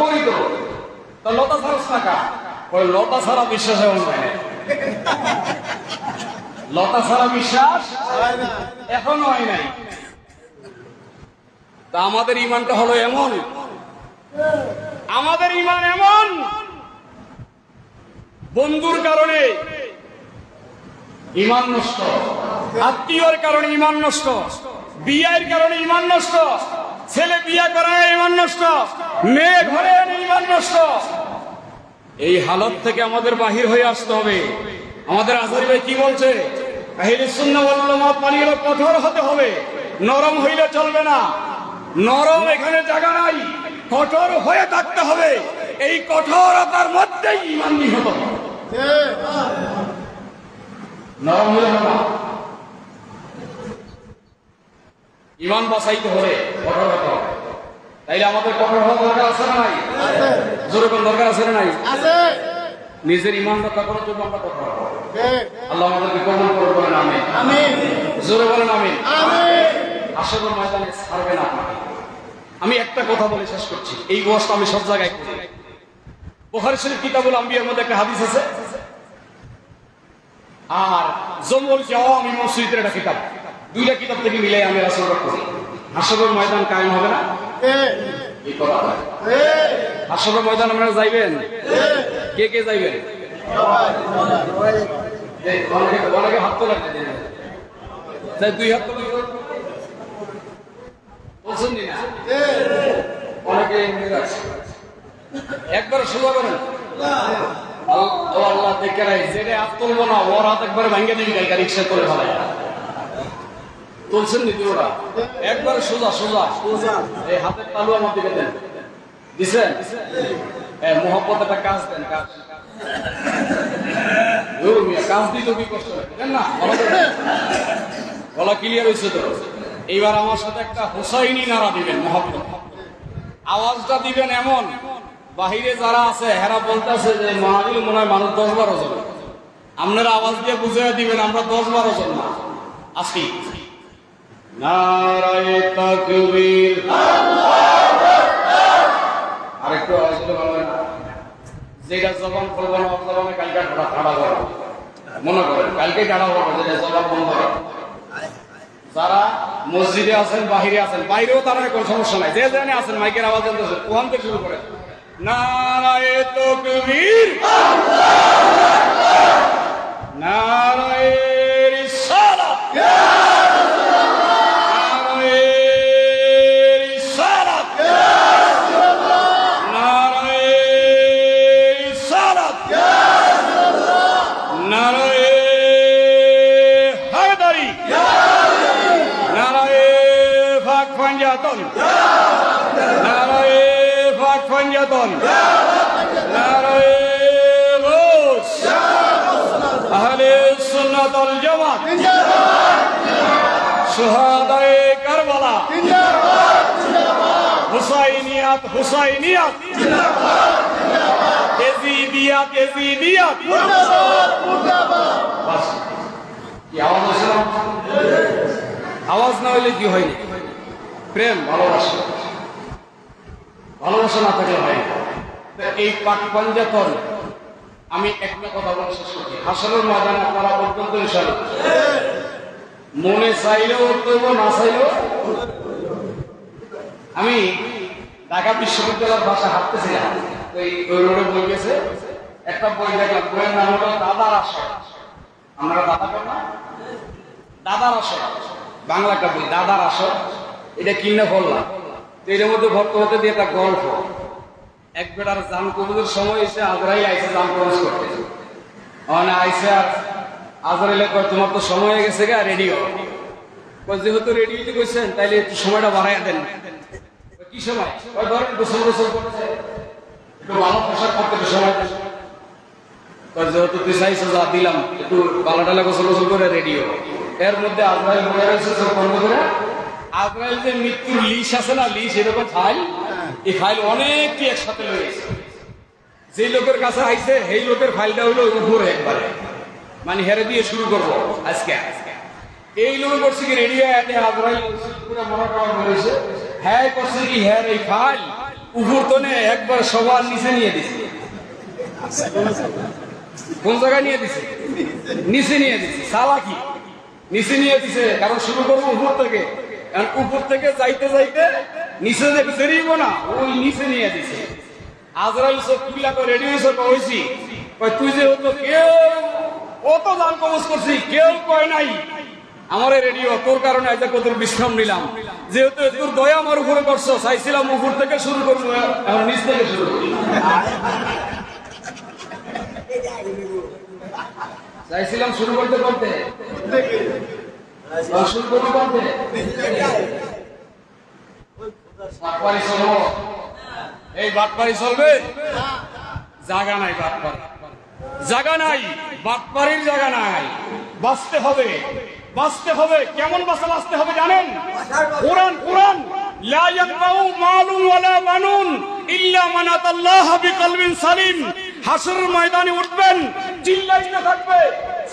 করি তো তা লতা ছাড়স না কা লতা ছাড়া বিশ্বাস এমন হয় না লতা ছাড়া বিশ্বাস এখনো হয় নাই তা আমাদের ইমানটা হলো এমন আমাদের ইমান এমন বন্ধুর কারণে ইমান নষ্ট আত্মীয়র কারণে ইমান নষ্ট বিয়ের কারণে ইমান নষ্ট ছেলে বিয়ে করায় ইমান নষ্ট মেয়ে ঘরে এনে ইমান নষ্ট এই হালত থেকে আমাদের বাহির হয়ে আসতে হবে আমাদের আজহারি ভাই কি বলছে আহলে সুন্নাহ ওয়াল জামাত মানে হলো কঠোর হতে হবে নরম হইলে চলবে না নরম এখানে জায়গা নাই কঠোর হয়ে থাকতে হবে এই কঠোরতার মধ্যেই ঈমান নিহিত নরম হলে হবে না ঈমান বাঁচাইতে হলে কঠোর হতে হবে তাইলে আমাদের কঠোর হওয়ার দরকার আছে না নাই জোরে কোন দরকার আছে না নাই আছে নিজের ঈমান রক্ষা করার জন্য আমরা কঠোর হব আল্লাহ আমাদেরকে কবুল করুন বলেন আমিন আমিন জোরে বলেন আমিন আমিন আসলে ময়দানে ছাড়বে না আপনাকে আমি একটা কথা বলে শেষ করছি এই ওয়াজটা আমি সব জায়গায় করি বুখারী শরীফ কিতাবুল আম্বিয়ার মধ্যে একটা হাদিস আছে আর জমুল জাওয়ামি মসজিদের একটা কিতাব দুইটা কিতাব থেকে মিলাই আমি রাসূল করি হাসরের ময়দান কায়েম হবে না এই কথা হয় হাসরের ময়দান আপনারা যাইবেন কে কে যাইবেন অনেকে হাত তোলা তাই দুই হাত তোলা বলছেন না অনেকে একবার সোজা করেন আল্লাহ দেখে রাই যেটা হাত তুলবো না ওর হাত একবার ভাঙ্গে দিবি গাড়ি রিক্সা করে ভালাই তুলছেন নি ওরা একবার সোজা সোজা এই হাতের তালু আমার দিকে দেন দিছেন মোহাম্মত একটা কাজ দেন কাজ কাজ দিতে কি কষ্ট দেন না গলা ক্লিয়ার হয়েছে তো এইবার আমার সাথে একটা হুসাইনি নারা দিবেন মোহাম্মত আওয়াজটা দিবেন এমন বাহিরে যারা আছে হেরা বলতেছে যে মাহফিল মনে হয় মানুষ 10-12 জন আপনারা আওয়াজ দিয়ে বুঝিয়ে দিবেন আমরা 10-12 জন না আসি নারায়ে তাকবীর আরেকটু আওয়াজ দিলে ভালো হয় না যেটা জবান করবো না জবানে কালকে ঠাড়া করবো মনে করেন কালকে ঠাড়া করবো যেটা জবান বন্ধ করবো যারা মসজিদে আছেন বাহিরে আছেন বাইরেও তারা কোনো সমস্যা নাই যে জানে আছেন মাইকের আওয়াজ জানতেছে ওখান থেকে শুরু করে নারায়ে তাকবীর নারায়ে রিসালাত নারায়ে রিসালাত নারায়ে রিসালাত নারায়ে হায়দারি নারায়ে ফাক ফাঞ্জাতন নারায়ে ফাক ফাঞ্জাতন নারায়ে রোস আহলে সুন্নাত ওয়াল জামাত শুহাদায়ে কারবালা হুসাইনিয়াত হুসাইনিয়াত এজিদিয়াত এজিদিয়াত বাস কি আওয়াজ আসলো আওয়াজ না হইলে কি হয়নি প্রেম ভালোবাসা ভালোবাসা না থাকলে হয় এই পাক পাঞ্জাতন আমি একটা কথা বলে শেষ করছি। হাসরের ময়দানে আপনারা অত্যন্ত ইনশাআল্লাহ মনে চাইলেও করব, না চাইলেও। আমি ঢাকা বিশ্ববিদ্যালয়ের বাসায় হাঁটতেছিলাম, ওই রোডে বই গেছে, একটা বই দেখলাম, বইয়ের নাম হলো দাদার আসর। আমরা দাদা কর না, দাদার আসর, বাংলা একটা বই, দাদার আসর। এটা কিনে পড়লাম, তো এর মধ্যে ভর্তি হতে দিয়ে একটা গল্প। এক বেটার জান কবজের সময় এসে আজরাইল আইসে জান কবজ করতে, মানে আইসে আর আজরাইলে কয় তোমার তো সময় হয়ে গেছে গা, রেডিও। যেহেতু রেডিওতে কইছেন তাইলে একটু সময়টা বাড়াইয়া দেন। কি সময়? ওই ধরেন গোসল গোসল করতে, একটু ভালো পোশাক পরতে একটু সময় দেন। যেহেতু তুই চাইছো যা দিলাম, একটু পালাটালা গোসল গোসল করে রেডিও। এর মধ্যে আজরাইল মনে রয়েছে চোখ বন্ধ করে। আজরাইল যে মৃত্যুর লিস্ট আছে না, লিস্ট এরকম ফাইল, এই ফাইল অনেকটি একসাথে রয়েছে। যে লোকের কাছে আইছে সেই লোকের ফাইলটা হইলো উপরে একবারে, মানে হেরে দিয়ে শুরু করবো আজকে। এই লোক করছে কি রেডিও এতে আজরাইল পুরো মনে করা হয়েছে। হ্যাঁ করছে কি, হ্যাঁ এই ফাইল উপর তনে একবার সবার নিচে নিয়ে দিছে। কোন জায়গায় নিয়ে দিছে? নিচে নিয়ে দিছে। চালাকি, নিচে নিয়ে দিছে, কারণ শুরু করবো উপর থেকে। উপর থেকে যাইতে যাইতে নিচে যে বেরিয়েব না, ওই নিচে নিয়ে দিছে। আজরাইল সব খুলা করে রেডি হয়েছে, কইছি তুই যে হতো কেউ অত দান কবজ করছি, কেউ কয় নাই আমার রেডিও তোর কারণে আজ কত বিশ্রাম নিলাম। যেহেতু তোর দয়া আমার উপরে করছো, চাইছিলাম উপর থেকে শুরু করবো, এখন নিচ থেকে শুরু করি। চাইছিলাম শুরু করতে করতে শুরু করতে করতে বাটপারি চলবো। এই বাটপারি চলবে? জায়গা নাই, বাটপারি জায়গা নাই, বাটপারির জায়গা নাই। বাঁচতে হবে, বাঁচতে হবে। কেমন বাঁচতে হবে জানেন? কোরআন, কোরআন লা ইয়াকবাউ মালুন ওয়ালা বানুন ইল্লা মান আতাল্লাহা বিকলবিন সালিম। হাসরের ময়দানে উঠবেন, চিল্লাইতে থাকবে।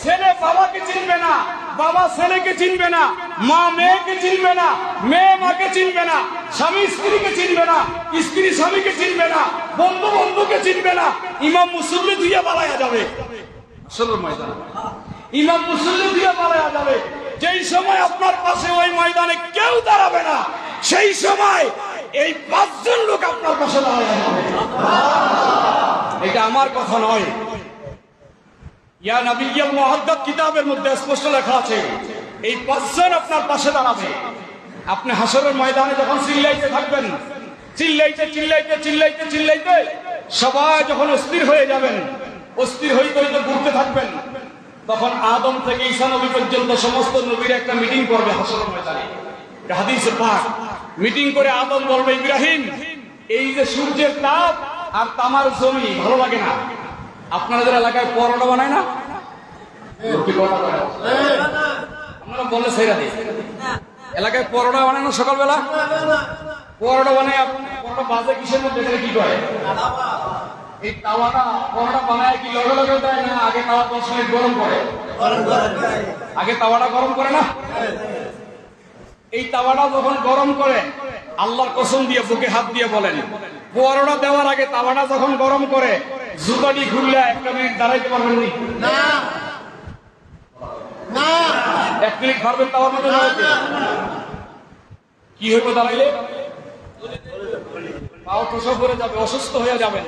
ছেলে বাবাকে চিনবে না, বাবা ছেলেকে চিনবে না, মা মেয়েকে চিনবে না, মেয়ে মাকে চিনবে না, স্বামী স্ত্রীকে চিনবে না, স্ত্রী স্বামীকে চিনবে না, বন্ধু বন্ধুকে চিনবে না। ইমাম মুসল্লি দুইয়া পালাইয়া যাবে। হাসরের ময়দানে ইমাম মুসল্লি দুইয়া পালাইয়া যাবে। যেই সময় আপনার পাশে ওই ময়দানে কেউ দাঁড়াবে না, সেই সময় এই 5 জন লোক আপনার পাশে দাঁড়াবে। এটা আমার কথা নয়, ইয়া নবিয়্যুল মুহাদ্দাদ কিতাবের মধ্যে স্পষ্ট লেখা আছে, এই 5 জন আপনার পাশে দাঁড়াবে। আপনি হাসরের ময়দানে যখন চিল্লাইতে থাকবেন, চিল্লাইতে চিল্লাইতে চিল্লাইতে চিল্লাইতে সবাই যখন অস্থির হয়ে যাবেন, অস্থির হইতে হইতে ঘুরতে থাকবেন, তখন আদম থেকে ঈসা নবী পর্যন্ত সমস্ত নবীরা একটা মিটিং করবে হাসরের ময়দানে। হাদিসে পাক, মিটিং করে আদম বলবে, ইব্রাহিম এই যে সূর্যের তাপ আর তামার জমি ভালো লাগে না? আপনাদের এলাকায় পরোটা বানায় না? আপনারা বললে সেইরা দিই, এলাকায় পরোটা বানায় না? সকালবেলা পরোটা বানায়, পরোটা বাজে কিসের মধ্যে, কি করে? এই তাওয়াটা পরোটা বানায় কি লগে লগে দেয় না? আগে তাওয়া 10 মিনিট গরম করে, আগে তাওয়াটা গরম করে না? এই তাওয়াটা যখন গরম করে, আল্লাহর কসম দিয়ে বুকে হাত দিয়ে বলেন, পরোটা দেওয়ার আগে তাওয়াটা যখন গরম করে, জুতাটি খুললে 1 মিনিট দাঁড়াইতে পারবেন না? 1 মিনিট পারবেন তাওয়ার মধ্যে দাঁড়াইতে? কি হইব দাঁড়াইলে? পাও ঠোসা পড়ে যাবে, অসুস্থ হয়ে যাবেন।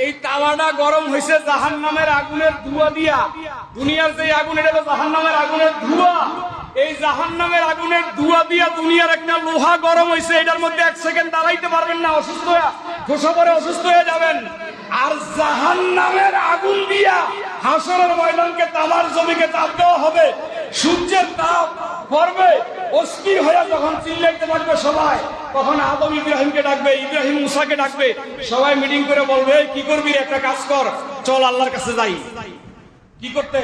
এই তাওয়াটা গরম হয়েছে জাহান্নামের আগুনের ধোঁয়া দিয়া। দুনিয়ার যে আগুন, এটা তো জাহান্নামের আগুনের ধোঁয়া। এই জাহান্নামের আগুনের ধোঁয়া দিয়া দুনিয়ার একটা লোহা গরম হয়েছে, এটার মধ্যে 1 সেকেন্ড দাঁড়াইতে পারবেন না, অসুস্থ হয়ে ঠোসা পড়ে অসুস্থ হয়ে যাবেন। আর জাহান্নামের আগুন দিয়া হাসরের ময়দানকে, তামার জমিকে তাপ দেওয়া হবে। সূর্যের তাপ পড়বে, অস্থির হয়ে যখন চিল্লাইতে পারবে সবাই, তখন আদম ইব্রাহিমকে ডাকবে, ইব্রাহিম মুসাকে ডাকবে, সবাই মিটিং করে বলবে, কি করবি? একটা কাজ কর, চল আল্লাহর কাছে যাই। কি করতে?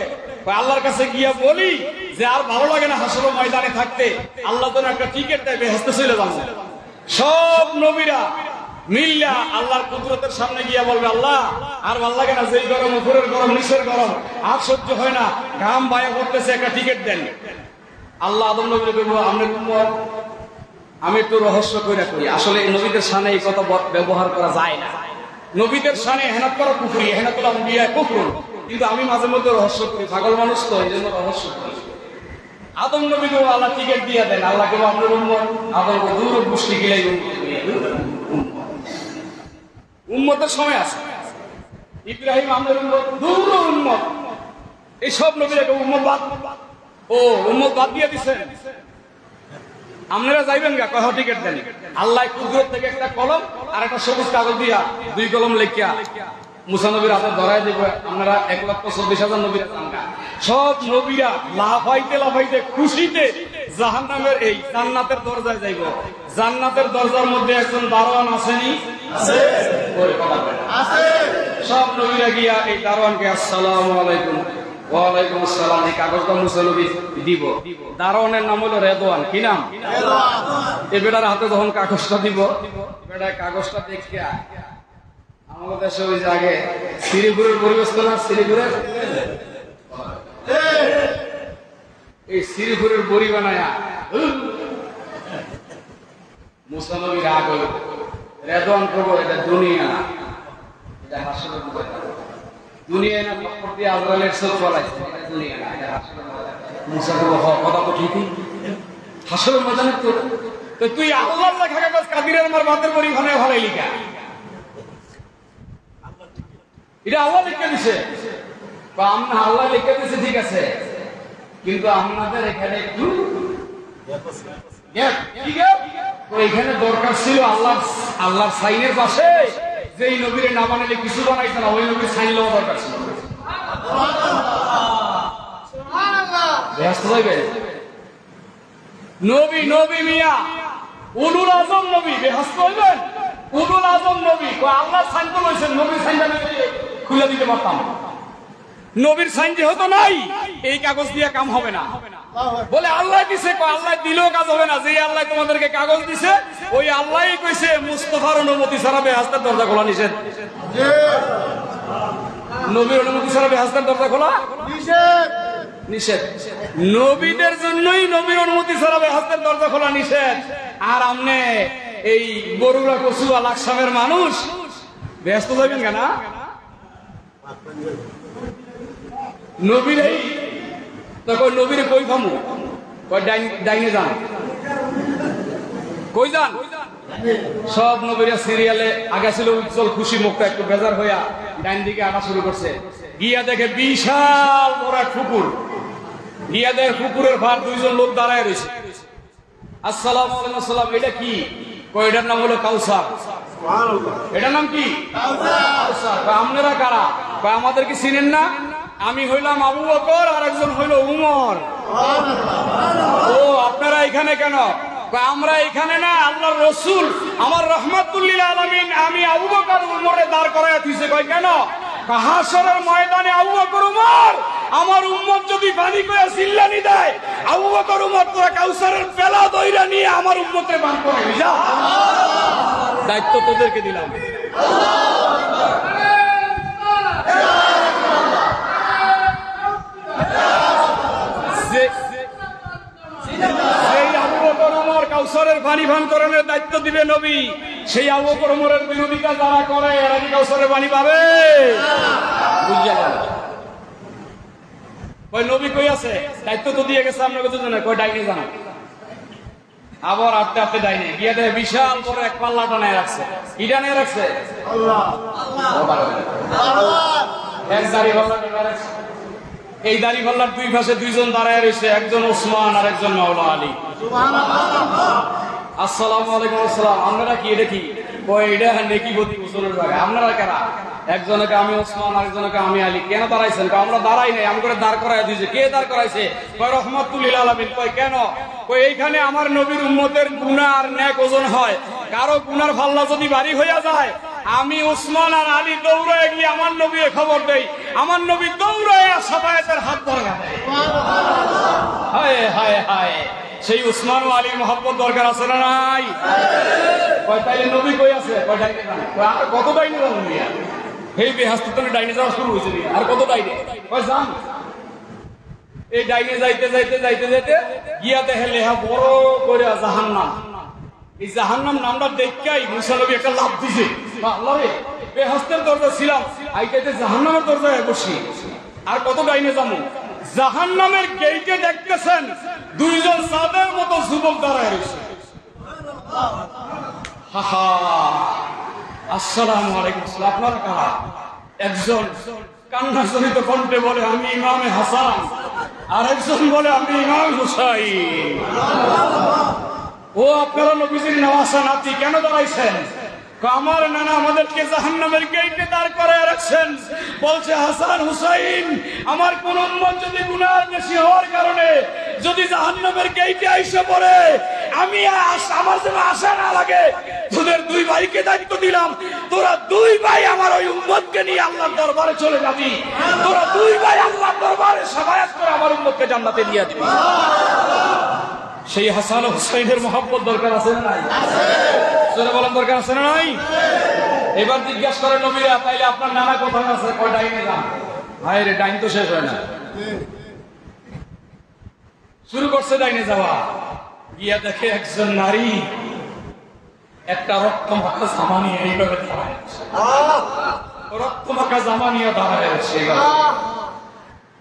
আল্লাহর কাছে গিয়া বলি যে আর ভালো লাগে না হাসরের ময়দানে থাকতে, আল্লাহ যেন একটা টিকিট দেয়, বেহেশতে চলে যাবো। সব নবীরা মিল্লা আল্লাহর কুদরতের সামনে গিয়া বলবে, আল্লাহ আর ভালো লাগে না, যেই গরম, উপরের গরম, নিচের গরম, আর সহ্য হয় না, ঘাম বায়া করতেছে, একটা টিকিট দেন। আল্লাহ আদম নবীকে বলবো, আমি একটু রহস্য করে করি, আসলে এই নবীদের সামনে এই কথা ব্যবহার করা যায় না, নবীদের শানে এহনাত করা কুফরি, এহনাতুল আম্বিয়া কুফর। কিন্তু আমি মাঝে মধ্যে রহস্য করি, পাগল মানুষ তো, এই জন্য রহস্য করি। আদম নবীকে আল্লাহ টিকেট দিয়ে দেন, আল্লাহকে আপনার উম্মত, আদমকে দূর গোষ্ঠী গিলাই উম্মতের সময় আছে। ইব্রাহিম আপনার উম্মত, দূর উম্মত। এই সব নবীরাকে উম্মত বাদ, ও উম্মত বাদ দিয়ে দিচ্ছেন। আপনারা যাইবেন গা, কয় টিকেট দেন। আল্লাহ কুদরত থেকে একটা কলম আর একটা সবুজ কাগজ দিয়া 2 কলম লেখিয়া মুসা নবীর হাতে ধরাই দিব। আপনারা 1,40,000 নবীরা জানগা। সব নবীরা লাফাইতে লাফাইতে খুশিতে জাহান্নামের এই জান্নাতের দরজায় যাইব। জান্নাতের দরজার মধ্যে একজন দারোয়ান আসেনি? আছে। সব নবীরা গিয়া এই দারোয়ানকে আসসালামু আলাইকুম, ওয়ালাইকুম আসসালাম, এই কাগজটা মুসা নবী দিব। দারোয়ানের নাম হলো রেদওয়ান। কি নাম? এই বেটার হাতে যখন কাগজটা দিব, বেটা কাগজটা দেখিয়া আমাদের দেশে ওই যে আগে শ্রীপুরের পরিবেশ তো না, শ্রীপুরের এই শ্রীপুরের বড়ি বানায়া মুসা নবী রাগ হইল। রেদওয়ান করবো, এটা দুনিয়া না, এটা হাসপাতাল দুনিয়া না, প্রতি আজরাইলের চোখ ফলাইছে, এটা দুনিয়া না, এটা হাসপাতাল। মুসা করবো কথা তো ঠিকই, হাসপাতাল ময়দানে তো তুই আল্লাহ লেখা কাগজ কাদিরের আমার বাতের বড়ি বানায় ভালাই লিখা, এটা আল্লাহ লিখে দিছে। আমরা আল্লাহ লিখে দিছে ঠিক আছে, কিন্তু আপনাদের এখানে একটু এখানে দরকার ছিল আল্লাহর সাইনের পাশে যেই নবীরে না বানাইলে কিছু বানাইছে না, ওই নবীর সাইন লওয়া দরকার ছিল। নবী নবী মিয়া উলুল আজম নবী, বেহাস্ত হইবেন। উলুল আজম নবী আল্লাহ সাইন তো লইছেন, নবীর সাইনটা খুলে দিতে পারতাম। নবীর সাইন যেহেতু নাই, এই কাগজ দিয়ে কাম হবে না। বলে আল্লাহ দিছে, আল্লাহ দিলেও কাজ হবে না। যে আল্লাহ তোমাদেরকে কাগজ দিছে, ওই আল্লাহই কইছে মুস্তাফার অনুমতি ছাড়া বেহেশতের দরজা খোলা নিষেধ। নবীর অনুমতি ছাড়া বেহেশতের দরজা খোলা নিষেধ। নবীদের জন্যই নবীর অনুমতি ছাড়া বেহেশতের দরজা খোলা নিষেধ। আর আমনে এই বরুড়া কচুয়া লাকসামের মানুষ ব্যস্ত যাবেন কেন? নবীর এই তখন নবীরে কই ফামু, কই ডাইনে যান, কই যান। সব নবীরা সিরিয়ালে আগে ছিল উজ্জ্বল খুশি মুক্ত, একটু বেজার হইয়া ডাইন দিকে আঁকা শুরু করছে। গিয়া দেখে বিশাল বড় এক পুকুর, গিয়া দেখে পুকুরের ভার 2 জন লোক দাঁড়ায় রয়েছে। আসসালামু আলাইকুম, আসসালাম। এটা কি? কই এটার নাম হলো কাউসার। এটার নাম কি? কাউসার। আপনারা কারা? আমাদের কি চিনেন না? আমি হইলাম আবু বকর, আর একজন হইল উমর। ও আপনারা এখানে কেন? আমরা এখানে না, আল্লাহর রাসূল আমার রাহমাতুল্লিল আলামিন আমি আবু বকর উমরে দাঁড় করায় দিয়েছে। কই কেন? হাসরের ময়দানে আবু বকর উমর আমার উম্মত যদি পানি করে চিল্লানি দেয়, আবু বকর উমর তোরা কাউসারের পেলা দইরা নিয়ে আমার উম্মতকে বান করে যা। দায়িত্ব তোদেরকে দিলাম। কাউসারের পানি পান করানোর দায়িত্ব দিবে নবী। সেই আবু বকর ওমরের বিরোধিতা যারা করে, এরা কি কাউসারের পানি পাবে? বুঝিয়া গেল। কই নবী কই আছে? দায়িত্ব তো দিয়ে গেছে আপনাকে তো জানা। কই ডাইনে জানা। আবার আটতে আটতে ডাইনে গিয়ে দেখে বিশাল বড় এক পাল্লা টানায় রাখছে। কি টানায় রাখছে? আল্লাহ। এক দাড়ি পাল্লা টানায় রাখছে। এই দাড়ি পাল্লার 2 পাশে 2 জন দাঁড়ায় রয়েছে, একজন ওসমান আর একজন মাওলা আলী। আসসালামু আলাইকুম। আসসালাম। আপনারা কি? এটা কি? কই এটা নেকি গতি গোসলের জায়গা। আপনারা কারা? একজনকে আমি ওসমান, আরেকজনকে আমি আলী। কেন দাঁড়াইছেন? আমরা দাঁড়াই নাই, আমি করে দাঁড় করাই দিয়েছে। কে দাঁড় করাইছে? কই রহমাতুল্লিল আলামিন। কই কেন? কই এইখানে আমার নবীর উম্মতের গুনাহ আর নেক ওজন হয়। কারো গুনার পাল্লা যদি ভারী হইয়া যায়, আমি ওসমান আর আলী দৌড়ায় গিয়ে আমার নবীর খবর দেই। আমার নবী দৌড়ায় সাফায়াতের হাত ধরে দেয়। হায় হায় হায়, সেই উসমান ও আলীর মহব্বত দরকার আছে না নাই? কয় তাইলে নবী কই আছে? কয় ডাইনে যান। কয় আর কত ডাইনে যান মিয়া? এই বেহাস্তিতে ডাইনে যাওয়া শুরু হয়েছে মিয়া। আর কত ডাইনে? কয় যান। এই ডাইনে যাইতে যাইতে যাইতে যাইতে গিয়া দেখে লেহা বড় করে জাহান্নাম। এই জাহান্নাম নামটা দেখাই মুসা নবী একটা লাভ দিছে, আল্লাহ রে বেহেশতের দরজা ছিলাম, আইতে জাহান্নামের দরজায় বসি, আর কত ডাইনে যাবো। জাহান্নামের গেইটে দেখতেছেন দুইজন সাদের মতো যুবক দাঁড়ায় রয়েছে। আসসালামু আলাইকুম, আপনারা কারা? একজন কান্নাজনিত কণ্ঠে বলে আমি ইমামে হাসান, আর একজন বলে আমি ইমাম হুসাইন। ও আপনারা নবীজির নওয়াসা নাতি, কেন দাঁড়াইছেন? আমার নানা আমাদেরকে জাহান্নামের গেইটে দাঁড় করায় রাখছেন, বলছে হাসান হুসাইন আমার কোন উম্মত যদি গুনাহ বেশি হওয়ার কারণে যদি জাহান্নামের গেইটে আইসা পড়ে, আমি আমার যেন আশা না লাগে, তোদের দুই ভাইকে দায়িত্ব দিলাম, তোরা দুই ভাই আমার ওই উম্মতকে নিয়ে আল্লাহর দরবারে চলে যাবি, তোরা দুই ভাই আল্লাহর দরবারে শাফায়াত করে আমার উম্মতকে জান্নাতে নিয়ে দিবি। সেই হাসান হুসাইনের মহব্বত দরকার আছে না নাই? জোরে বলেন দরকার আছে না নাই? এবার জিজ্ঞাসা করে নবীরা, তাইলে আপনার নানা কোথায় আছে? কয় ডাইনে যান। ভাই রে, ডাইন তো শেষ হয় না, শুরু করছে ডাইনে যাওয়া। গিয়া দেখে একজন নারী একটা রক্তমাখা জামা নিয়ে এইভাবে দাঁড়ায়, রক্তমাখা জামা নিয়ে দাঁড়ায় আছে।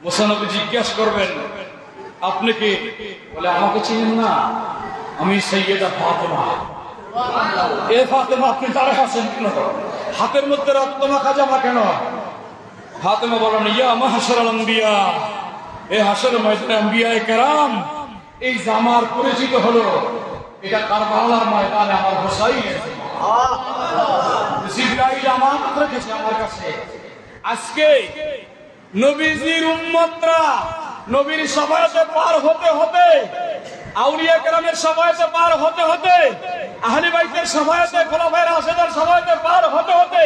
মুসা নবী জিজ্ঞাসা করবেন আপনি কি? বলে আমাকে চিনেন না, আমি সাইয়েদা ফাতেমা। এ ফাতেমা আপনি দাঁড়ায় আছেন কেন? হাতের মধ্যে রক্তমাখা জামা কেন? ফাতেমা বলেন ইয়া মাহশারাল আম্বিয়া, এ হাসরের ময়দানে আম্বিয়ায়ে কেরাম এই জামার পরিচিত হলো, এটা কারবালার ময়দানে আমার হুসাইনের জিবরাইল আমানত রেখেছে আমার কাছে। আজকে নবীজির উম্মতরা নবীর শাফায়াতে পার হতে হতে, আউলিয়া কেরামের শাফায়াতে পার হতে হতে, আহলে বাইতের শাফায়াতে, খোলাফায়ে রাশেদের শাফায়াতে পার হতে হতে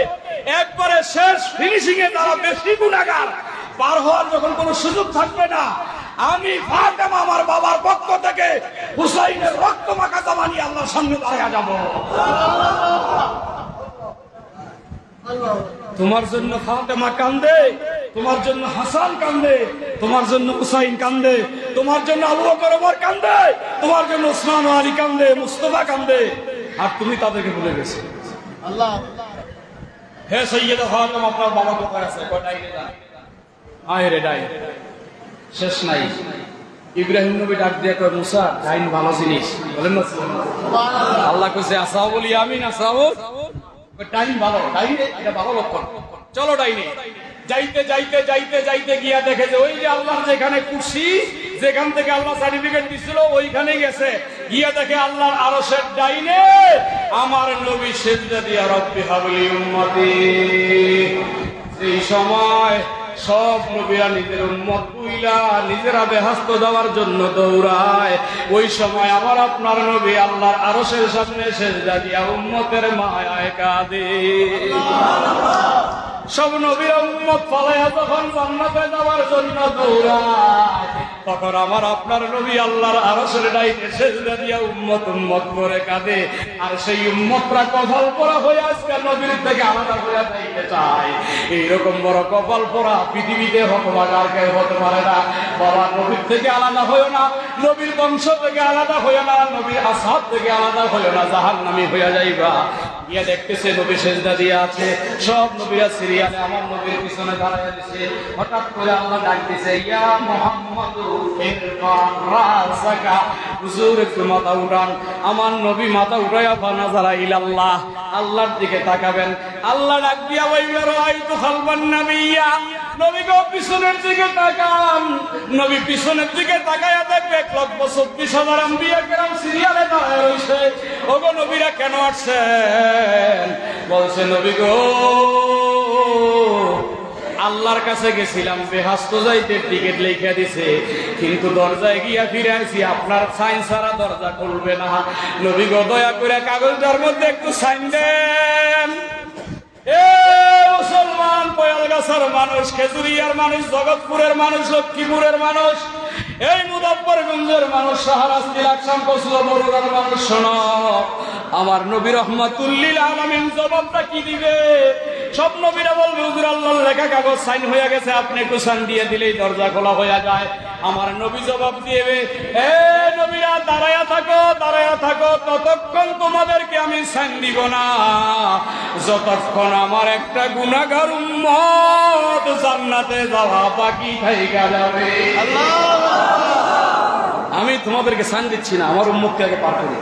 একবারে শেষ ফিনিশিং এ তারা বেশি গুনাহগার, পার হওয়ার যখন কোনো সুযোগ থাকবে না, আমি ফাতেমা আমার বাবার পক্ষ থেকে হুসাইনের রক্তমাখা জামা নিয়ে আল্লাহর সামনে দাঁড়িয়ে যাব। তোমার জন্য ফাতেমা কান্দে, তোমার জন্য হাসান কান্দে, তোমার জন্য হুসাইন কান্দে, তোমার জন্য আবু বকর ওমর কান্দে, তোমার জন্য উসমান ও আলী কান্দে, মুস্তাফা কান্দে, আর তুমি তাদেরকে ভুলে গেছো। আল্লাহ হে সাইয়েদা ফাতেমা আপনার বাবা কোথায় আছে? কয় ডাইনে যান। আয় রে ডাইন, শেষ নাই। ইব্রাহিম নবী ডাক দিয়ে কয় মুসা ডাইন ভালো জিনিস, বলেন না? আল্লাহ কইছে আসাও বলি আমি না সাও, ডাইন ভালো, ডাইন এটা ভালো লক্ষণ, চলো ডাইনে। যাইতে যাইতে যাইতে যাইতে গিয়া দেখে যে ওই যে আল্লাহর যেখানে কুরসি, যেখান থেকে আল্লাহ সার্টিফিকেট দিছিল ওইখানে গেছে, গিয়া দেখে আল্লাহর আরশের ডাইনে আমার নবী সিজদা দিয়া রব্বি হাবলি উম্মতি। এই সময় সব নবীরা নিজের উম্মত বুইলা নিজেরা বেহেশত যাওয়ার জন্য দৌড়ায়, ওই সময় আমার আপনার নবী আল্লাহর আরশের সামনে সিজদা দিয়া উম্মতের মায়ায় কাঁদে। সব নবীরা উম্মত পালাইয়া যখন জান্নাতে যাওয়ার জন্য দৌড়ায়, তখন আমার আপনার নবী আল্লাহর আরশের ডাইনে সিজদা দিয়া উম্মত উম্মত করে কাঁদে। আর সেই উম্মতরা কপাল পোড়া হয়ে আজকে নবীর থেকে আলাদা হয়ে যাইতে চায়। এইরকম বড় কপাল পোড়া পৃথিবীতে হতভাগার কেউ হতে পারে না। বাবা নবীর থেকে আলাদা হইও না, নবীর বংশ থেকে আলাদা হইও না, নবীর আসহাব থেকে আলাদা হইও না, জাহান্নামী হইয়া যাইবা। গিয়া দেখতেছে নবী সিজদা দিয়ে আছে, সব নবীরা সিরিয়ালে আমার নবীর পিছনে দাঁড়াইয়া দিছে। হঠাৎ করে আল্লাহ ডাক দিছে ইয়া মুহাম্মাদু ইরফা রাসাকা, হুজুর একটু মাথা উঠান। আমার নবী মাথা উঠাইয়া ফানাজারা ইলাল্লাহ, আল্লাহর দিকে তাকাবেন। আল্লাহ ডাক দিয়া বলবে রাআইতু খালবান নাবিয়্যা, নবী গো পিছনের দিকে তাকান। নবী পিছনের দিকে তাকায়া দেখবে 1,24,000 আম্বিয়া কেরাম সিরিয়ালে দাঁড়ায় রইছে। ওগো নবীরা কেন আসছেন? বলছে নবী গো আল্লাহর কাছে গেছিলাম, বেহেশত যাইতে টিকিট লিখে দিছে, কিন্তু দরজায় গিয়া ফিরে আইছি আপনার সাইন ছাড়া দরজা খুলবে না। নবী গো দয়া করে কাগজটার মধ্যে একটু সাইন দেন। এ মুসলমান, পয়ালগাছার মানুষ, খেজুরিয়ার মানুষ, জগৎপুরের মানুষ, লক্ষ্মীপুরের মানুষ, এই মুজাফফরগঞ্জের মানুষ, শাহরাস্তি, লাকসাম, কচুয়া, বরুড়ার মানুষ, শোনো, আমার নবী রহমাতুল লিল আলামিন জবাবটা কি দিবে? সব নবীরা বলবে হুজুর আল্লাহর লেখা কাগজ সাইন হয়ে গেছে, আপনি একটু সাইন দিয়ে দিলেই দরজা খোলা হয়ে যায়। আমার নবী জবাব দিবে, এ নবীরা দাঁড়ায়া থাকো, ততক্ষণ তোমাদেরকে আমি সান দিব না যতক্ষণ আমার একটা গুনাহগার উম্মত জান্নাতে যাওয়া বাকি থাইকা যাবে। আমি তোমাদেরকে সান দিচ্ছি না, আমার উম্মতকে আগে পার করে।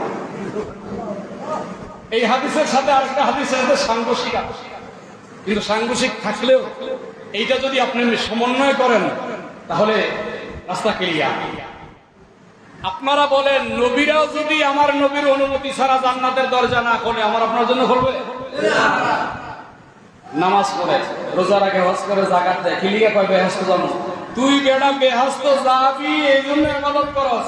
এই হাদিসের সাথে আরেকটা হাদিসের সাথে সাংঘর্ষিক আছে, কিন্তু সাংঘর্ষিক থাকলেও এইটা যদি আপনি সমন্বয় করেন তাহলে রাস্তা ক্লিয়ার। আপনারা বলেন, নবীরাও যদি আমার নবীর অনুমতি ছাড়া জান্নাতের দরজা না খোলে, আমার আপনার জন্য খুলবে? নামাজ পড়ে, রোজা রাখে, হজ করে, যাকাত দেয়, কিলিয়া কয় বেহেশতে যাবো। তুই বেড়া বেহেশত যাবি এই জন্য ইবাদত করস,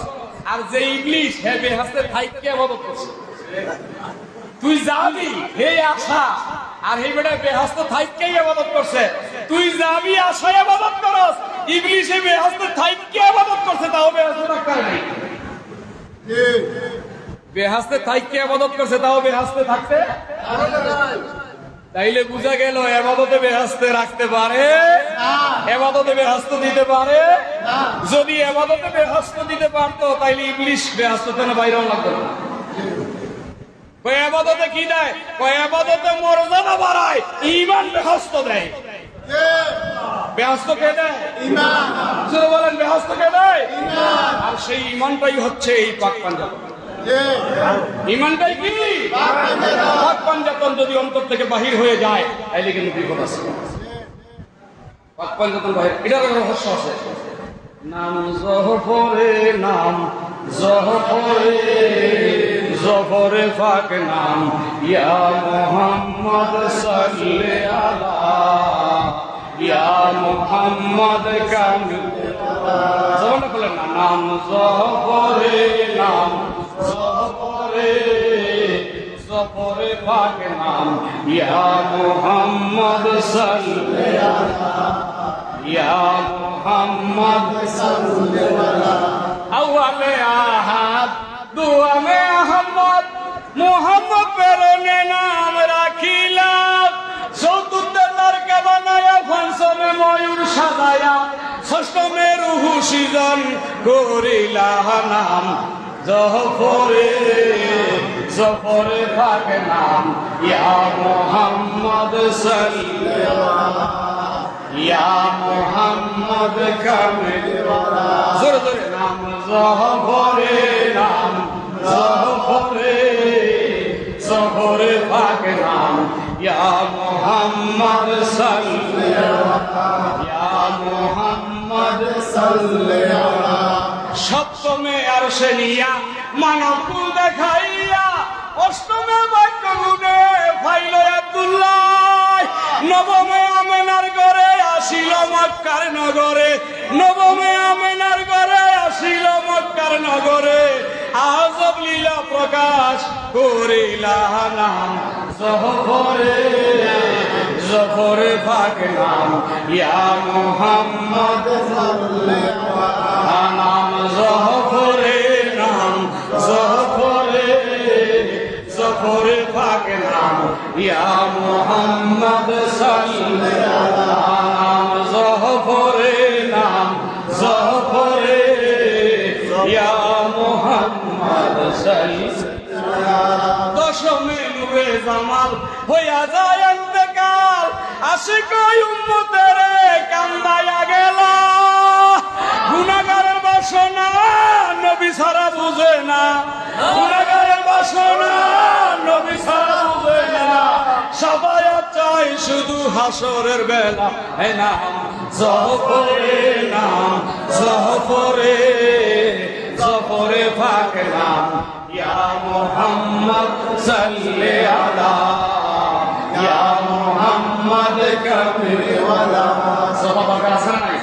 আর যে ইবলিশ হে বেহেশতে থাইকে ইবাদত করছে। তুই যাবি হে আশা, আর হে বেটা বেহেশত থাইকে ইবাদত করছে। তুই যাবি আশায় ইবাদত করস, ইবলিশ হে বেহেশত থাইকে ইবাদত করছে, তাও বেহেশতে থাকতে নেই। বেহেশতে থাইকে ইবাদত করছে, তাও বেহেশতে থাকতে। তাইলে বুঝা গেল ইবাদতে বেহেশতে রাখতে পারে, ইবাদতে বেহেশত দিতে পারে। যদি ইবাদতে বেহেশত দিতে পারতো তাইলে ইবলিশ বেহেশত থেকে বাইরে লাগতো না। ইবাদতে কি দেয়? ইবাদতে মর্যাদা বাড়ায়, ঈমান বেহেশত দেয়। বেহেশত কে দেয়? ঈমান। জোরে বলেন, বেহেশত কে দেয়? ঈমান। আর সেই ঈমানটাই হচ্ছে এই পাক পাঞ্জাতন। ঈমানটাই কি? পাক পাঞ্জাতন যদি অন্তর থেকে বাহির হয়ে যায় তাইলে কিন্তু বিপদ আছে। পাক পাঞ্জাতন বাহির, এটার রহস্য আছে। নাম জহফরে, নাম জহফরে, জফরে পাক নাম, ইয়া মুহাম্মদ সাল্লি আলা, ইয়া মুহাম্মদ কামিল। জবানটা বলেন না, নাম জফরে, নাম জফরে, জফরে পাক নাম, ইয়া মুহাম্মদ সাল্লি আলা, ইয়া মুহাম্মদ সাল্লি আলা। আউয়ালে আহাদ দুয়ামে আহমদ, মুহাম্মদ প্রেরণে নাম রাখিলাম। চতুর্থে তারকা বানায়া, পঞ্চমে ময়ূর সাজায়া, ষষ্ঠমে রুহু সৃজন করিলা নাম জফরে, জফরে পাক নাম, ইয়া মুহাম্মদ সাল্লি আলা, ইয়া মুহাম্মদ কামিল। জোরে জোরে, নাম জফরে, নাম জফরে, জফরে পাক নাম, ইয়া মুহাম্মদ সাল্লি আলা, ইয়া মুহাম্মদ সাল্লি আলা। সপ্তমে আরশে নিয়া মানব কুল দেখাইয়া, অষ্টমে বাক্য গুণে ফাইল আব্দুল্লাহ। নবমে আমেনার ঘরে আসিল মক্কার নগরে, নবমে আমেনার ঘরে আসিল মক্কার নগরে। আজব লীলা প্রকাশ করিলা নাম জফরে, জফরে পাক নাম, ইয়া মুহাম্মদ সাল্লি আলা, নাম জফরে, নাম জফরে, জফরে পাক নাম, ইয়া মুহাম্মদ সাল্লি আলা, নাম জফরে, নাম জফরে, ইয়া মুহাম্মদ সাল্লি আলা। দশমে নূরে জামাল হইয়া যায় ইন্তেকাল, আশিক উম্মতের কান্দায়া গেল। গুনাহগারের বাসনা নবী ছাড়া বুঝে না, গুনাহগারের বাসনা নবী ছাড়া বুঝে না। সাফায়াত চাই শুধু হাসরের বেলা, হে নাম জফরে, নাম জফরে, জফরে পাক নাম, ইয়া মুহাম্মদ সাল্লি আলা, ইয়া মুহাম্মদ কামিলওয়ালা। সবাই দরকার আছে না নাই?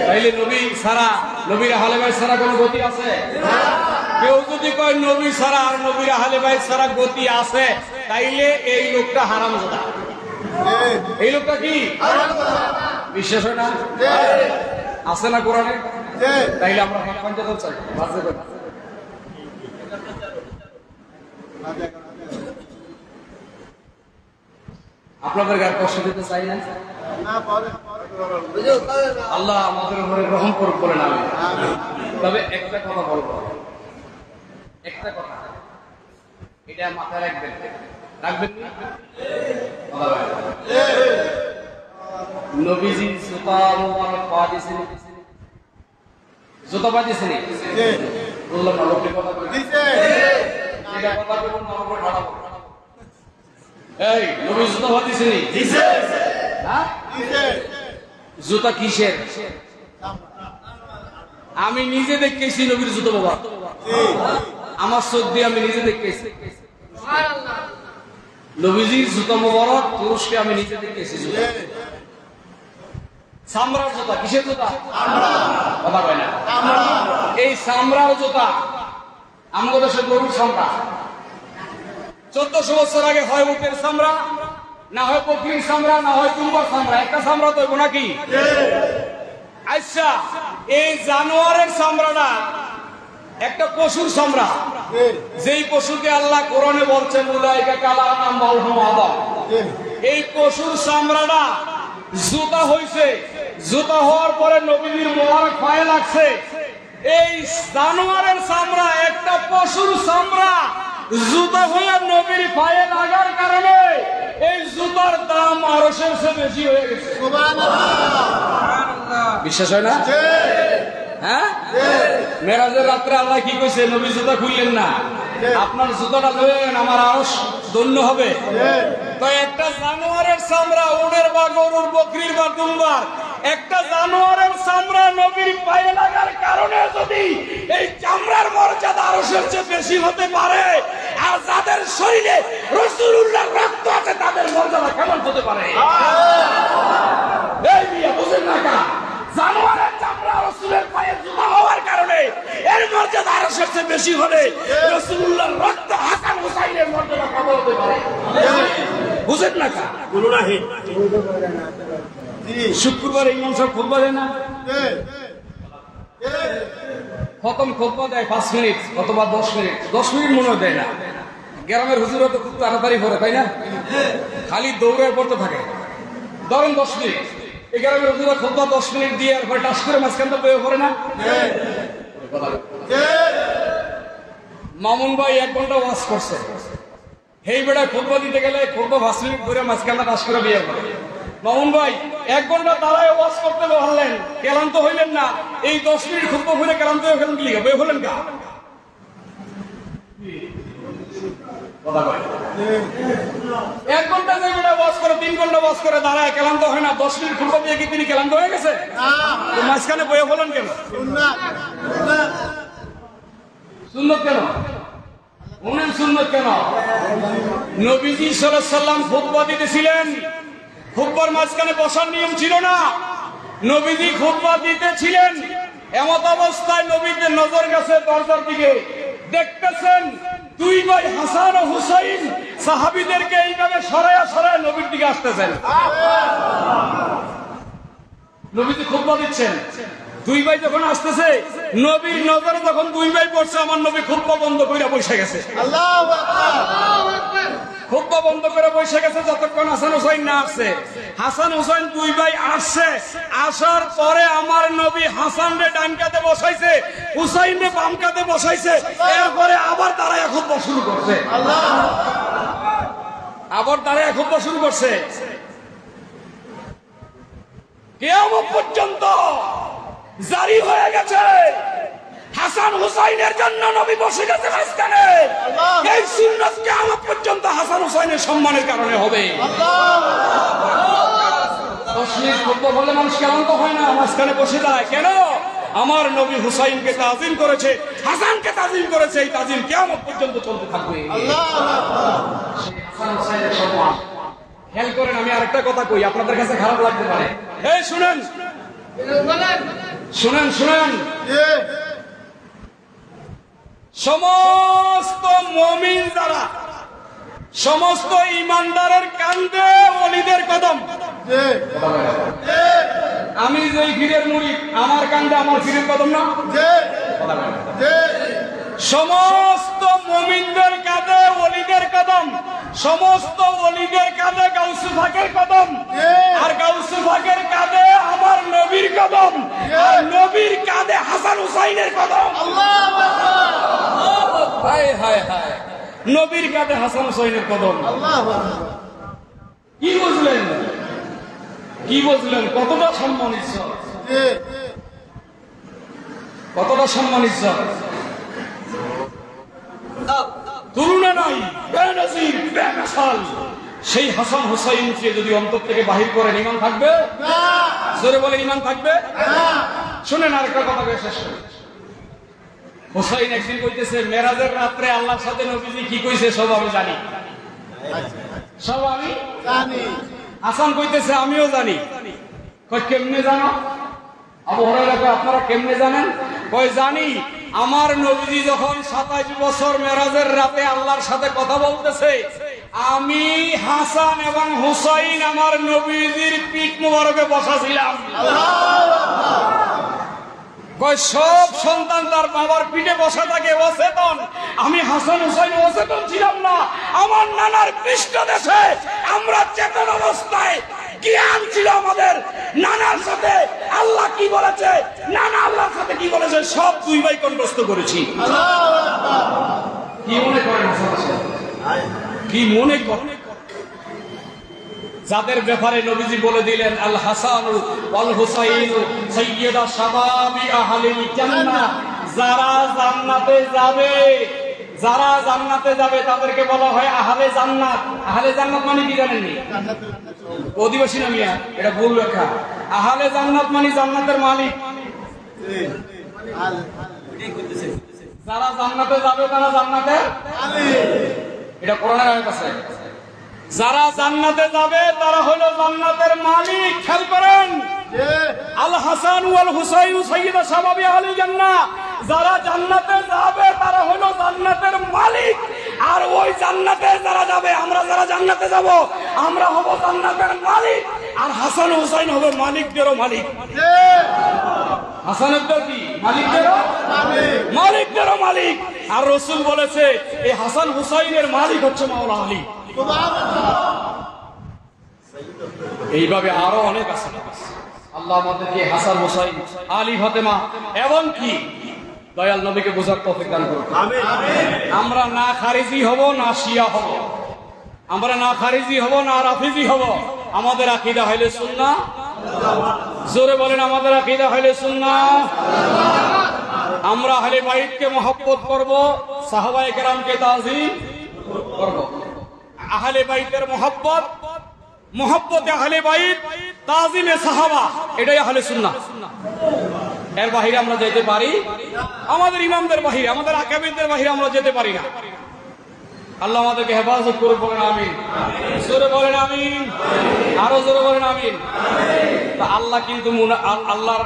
তাইলে নবী ছাড়া, নবীর আহলে বাইত ছাড়া কোনো গতি আছে? কেউ যদি কয় নবী ছাড়া আর নবীর আহলে বাইত ছাড়া গতি আছে, তাইলে এই লোকটা হারামজাদা। এই লোকটা কি বিশ্বাস হয় না? আছে না কোরআনে? তাইলে আমরা পঞ্চায়েত চাই, বাজে কই আপনাদের গায়ে কষ্ট দিতে চাই না। আল্লাহ আমাদের উপরে রহম করুক বলেন আমি। তবে একটা কথা বলবো, একটা কথা এটা মাথায় রাখবেন, রাখবেন না? নবীজি জুতা মোবারক পা দিয়েছেন, জুতা পা দিয়েছেন, বললাম না লোকটি কথা বলে এটা কথা বলুন না, উপরে ঠাড়াবো। এই নবী জুতা পা দিয়েছেন, হ্যাঁ? জুতা কিসের? আমি নিজে দেখেছি নবীর জুতো বাবা, আমার চোখ দিয়ে আমি নিজে দেখেছি নবীজির জুতো মোবারক, তুরস্কে আমি নিজে দেখেছি। চামড়ার জুতা, কিসের জুতা? কথা কয় না। এই চামড়ার জুতা আমাদের দেশে গরুর চামড়া, 1400 বছর আগে হয় উটের চামড়া, না হয় বকরির চামড়া, না হয় তুম্বার চামড়া, একটা চামড়া তো নাকি? আচ্ছা, এই জানোয়ারের চামড়াটা একটা পশুর চামড়া, যেই পশুকে আল্লাহ কোরআনে বলছেন উলাইকা কাল আনাম বাল হুম আযাব। এই পশুর চামড়াটা জুতা হইছে, জুতা হওয়ার পরে নবীর মোবারক পায়ে লাগছে। এই জানোয়ারের চামড়া একটা পশুর চামড়া জুতা হয়ে নবীর পায়ে লাগার কারণে এই জুতার দাম আরশের চেয়ে বেশি হয়ে গেছে। বিশ্বাস হয় না? হ্যাঁ, মেরাজের রাত্রে আল্লাহ কি কইছে? নবী জুতা খুললেন না, আপনার জুতাটা লয়েন, আমার আরশ ধন্য হবে। তো একটা জানোয়ারের চামড়া, উটের বা গরুর, বকরির বা দুম্বার, একটা জানোয়ারের চামড়া নবীর পায়ে লাগার কারণে যদি এই চামড়ার মর্যাদা আরশের চেয়ে বেশি হতে পারে, আর যাদের শরীরে রাসূলুল্লাহর রক্ত আছে তাদের মর্যাদা কেমন হতে পারে? এই মিয়া বুঝেন না কা? জানোয়ারের চামড়া রাসূলের পায়ে জুতা হওয়ার কারণে এর মর্যাদা আরশের চেয়ে বেশি হলে রাসূলুল্লাহর রক্ত হাসান হুসাইনের মর্যাদা কত হতে পারে? বুঝেন না কা? শুক্রবার ইমাম সাহেব খুতবা দেয় না, খতম খুতবা দেয় 5 মিনিট অথবা 10 মিনিট, 10 মিনিট মনে হয় দেয় না। গ্রামের হুজুরা তো খুব তাড়াতাড়ি পড়ে, তাই না? খালি দৌড়ে পড়তে থাকে। ধরেন 10 মিনিট, এই গ্রামের হুজুরা খুতবা 10 মিনিট দিয়ে আর টাস করে মাঝখানটা বয়ে পড়ে না। মামুন ভাই 1 ঘন্টা ওয়াজ করছে, এই বেড়া খুতবা দিতে গেলে খুতবা 5 মিনিট করে মাঝখানটা টাস করে বিয়ে করে। মামুন ভাই 1 ঘন্টা দাঁড়ায় ওয়াজ করতে বললেন, ক্লান্ত হইলেন না? এই 10 মিনিট খুতবা হইলে ক্লান্ত হয়ে গেলেন, কি বয়ে হলেন কা? 1 ঘন্টা যে বেড়া ওয়াজ করে, 3 ঘন্টা ওয়াজ করে দাঁড়ায় ক্লান্ত হয় না, 10 মিনিট খুতবা দিয়ে কি তিনি ক্লান্ত হয়ে গেছে? তো মাঝখানে বয়ে হলেন কেন? সুন্নত কেন? উনি সুন্নত কেন? নবীজি সাল্লাল্লাহু আলাইহি সাল্লাম খুতবা দিতেছিলেন, খুতবার মাঝখানে বসার নিয়ম ছিল না। নবীজি খুতবা দিতেছিলেন, এমত অবস্থায় নবীদের নজর গেছে দরজার দিকে, দেখতেছেন 2 ভাই হাসান ও হুসাইন সাহাবীদেরকে এইভাবে সরায়া সরায়া নবীর দিকে আসতেছেন। নবীজি খুতবা দিচ্ছেন, 2 ভাই যখন আসতেছে, নবীর নজরে যখন 2 ভাই পড়ছে, আমার নবী খুতবা বন্ধ করে বসে গেছে। আল্লাহু আকবার। খুতবা বন্ধ করে বসে গেছে যতক্ষণ হাসান হুসাইন না আসছে। হাসান হুসাইন 2 ভাই আসছে, আসার পরে আমার নবী হাসান রে ডান কাতে বসাইছে, হুসাইন রে বাম কাতে বসাইছে, এরপরে আবার দাঁড়ায় খুতবা শুরু করছে। আবার দাঁড়ায় খুতবা শুরু করছে। কিয়ামত পর্যন্ত জারি হয়ে গেছে, হাসান হুসাইনের জন্য নবী বসে গেছে মাঝখানে। এই সুন্নাত কিয়ামত পর্যন্ত হাসান হুসাইনের সম্মানের কারণে হবে। তসলিম খুতবা বলে মানুষ ক্লান্ত হয় না, মাঝখানে বসে যায় কেন? আমার নবী হুসাইনকে তাজিম করেছে, হাসানকে তাজিম করেছে, এই তাজিম কিয়ামত পর্যন্ত চলতে থাকবে। হাসান হুসাইনের সম্মান খেয়াল করেন। আমি আরেকটা কথা কই, আপনাদের কাছে খারাপ লাগতে পারে। এই শুনেন শুনেন শুনেন, সমস্ত মুমিন যারা, সমস্ত ইমানদারের কান্দে ওলিদের কদম। আমি যেই পীরের মুরিদ, আমার কান্দে আমার পীরের কদম না? সমস্ত মুমিনদের কাঁধে ওলিদের কদম, সমস্ত ওলিদের কাঁধে গাউসু পাকের কদম, আর গাউসু পাকের কাঁধে আমার নবীর কদম, আর নবীর কাঁধে হাসান হুসাইনের কদম। আল্লাহু আকবার। হায় হায় হায়, নবীর কাঁধে হাসান হুসাইনের কদম। আল্লাহু আকবার। কি বুঝলেন? কি বুঝলেন? কতটা সম্মান ইজ্জত, জি কতটা সম্মান ইজ্জত, তুলনা নাই, বেনজির বেমিসাল। সেই হাসান হুসাইনকে যদি অন্তর থেকে বাহির করেন, ঈমান থাকবে? না জোরে বলে ঈমান থাকবে? না। শুনেন আরেকটা কথা বলে শেষ করি। হুসাইন একদিন কইতেছে, মেরাজের রাত্রে আল্লাহর সাথে নবীজি কি কইছে সব আমি জানি, সব আমি জানি। হাসান কইতেছে আমিও জানি। কই কেমনে জানো? আবু হুরায়রা কয় আপনারা কেমনে জানেন? কই জানি, আমার নবীজি যখন 27 বছর মেরাজের রাতে আল্লাহর সাথে কথা বলতেছে, আমি হাসান এবং হুসাইন আমার নবীজির পিঠ মোবারকে বসা ছিলাম। কই সব সন্তান তার বাবার পিঠে বসা থাকে অচেতন, আমি হাসান হুসাইন অচেতন ছিলাম না। আমার নানার পৃষ্ঠদেশে আমরা চেতন অবস্থায় জ্ঞান ছিল আমাদের। নানার সাথে আল্লাহ কি বলেছে, নানা আল্লাহর সাথে কি বলেছে, সব দুই ভাই কণ্ঠস্থ করেছি। আল্লাহু আকবার। কি মনে করেন হাসান হুসাইন? কি মনে করেন? যাদের ব্যাপারে নবীজি বলে দিলেন আল হাসান ওয়াল হুসাইন সাইয়্যিদা শাবাবি আহলিল জান্নাহ, যারা জান্নাতে যাবে, যারা জান্নাতে যাবে তাদেরকে বলা হয় আহলে জান্নাত। আহলে জান্নাত মানে কি জানেননি? অধিবাসী না মিয়া, এটা ভুল লেখা। আহলে জান্নাত মানে জান্নাতের মালিক। জি আল যারা জান্নাতে যাবে তারা জান্নাতের, আলী। এটা কোরআনের আয়াত আছে। যারা জান্নাতে যাবে তারা হলো জান্নাতের মালিক। খেয়াল করেন, জি আল হাসান ওয়াল হুসাইন সাইয়্যিদা শাবাবি আহলিল জান্নাহ, যারা জান্নাতে যাবে তারা হলো জান্নাতের মালিক। আর ওই জান্নাতে যারা যাবে, আমরা যারা জান্নাতে যাব, আমরা হব জান্নাতের মালিক। আর হাসান হুসাইন হবে মালিকদেরও মালিক। জি হাসানের কি? মালিকদেরও মালিকদেরও মালিক। আর রাসূল বলেছে এই হাসান হুসাইনের মালিক হচ্ছে মাওলা আলী। সুবহানাল্লাহ। এইভাবে আরো অনেক আছে। আল্লাহ আমাদেরকে হাসান হুসাইন আলী ফাতেমা এবং কি দয়াল নবীকে বোঝার তৌফিক দান করুন। আমরা না খারিজি হব না শিয়া হব, আমরা না খারিজি হব না রাফিজি হব। আমাদের আকীদা হইলে সুন্নাহ। জোরে বলেন, আমাদের আকীদা হইলে সুন্নাহ। আমরা আহলে বাইতকে মহব্বত করব, সাহাবায়ে কেরামকে তাজিম করব। আহলে বাইতের মহব্বত, মহব্বতে আহলে বাইত, তাজিমে সাহাবা, এটাই আহলে সুন্নাহ। এর বাহিরে আমরা যেতে পারি? আমাদের ইমামদের বাহিরে, আমাদের আকাবিরদের বাহিরে আমরা যেতে পারি না। আল্লাহ আমাদেরকে হেফাজত করে, বলেন আমিন। জোরে বলেন আমিন, আরো জোরে বলেন আমিন। তা আল্লাহ কিন্তু আল্লাহর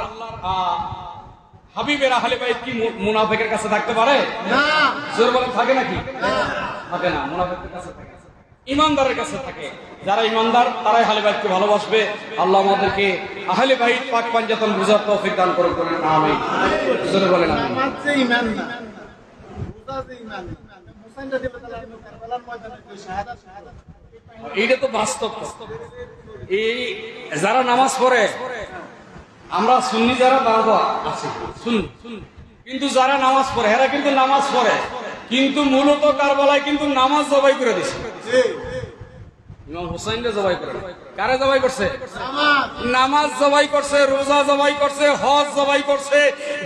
হাবিবের আহলে বাইত কি মুনাফিকের কাছে থাকতে পারে? না জোরে বলেন থাকে নাকি? থাকে না, মুনাফিকের কাছে থাকে, ইমানদারের কাছে থাকে। যারা ইমানদার তারাই আহলে বাইতকে ভালোবাসবে। আল্লাহ আমাদেরকে আহলে বাইত পাক পাঞ্জাতন বুঝার তৌফিক দান করুন, বলেন আমিন। জোরে বলেন আমিন। আমার যে ঈমান না, বুঝা যে ঈমান না। হুসাইন রাদিয়াল্লাহু তাআলা কারবালার ময়দানে যে শাহাদাত এইটা তো বাস্তব। এই যারা নামাজ পড়ে, আমরা সুন্নি যারা বাবা আছি সুন্নি, কিন্তু যারা নামাজ পড়ে এরা কিন্তু নামাজ পড়ে, কিন্তু মূলত কারবালায় কিন্তু নামাজ জবাই করে দিছে। জি ইমাম হুসাইনকে জবাই করে। কারে জবাই করছে? নামাজ নামাজ জবাই করছে, রোজা জবাই করছে, হজ জবাই করছে,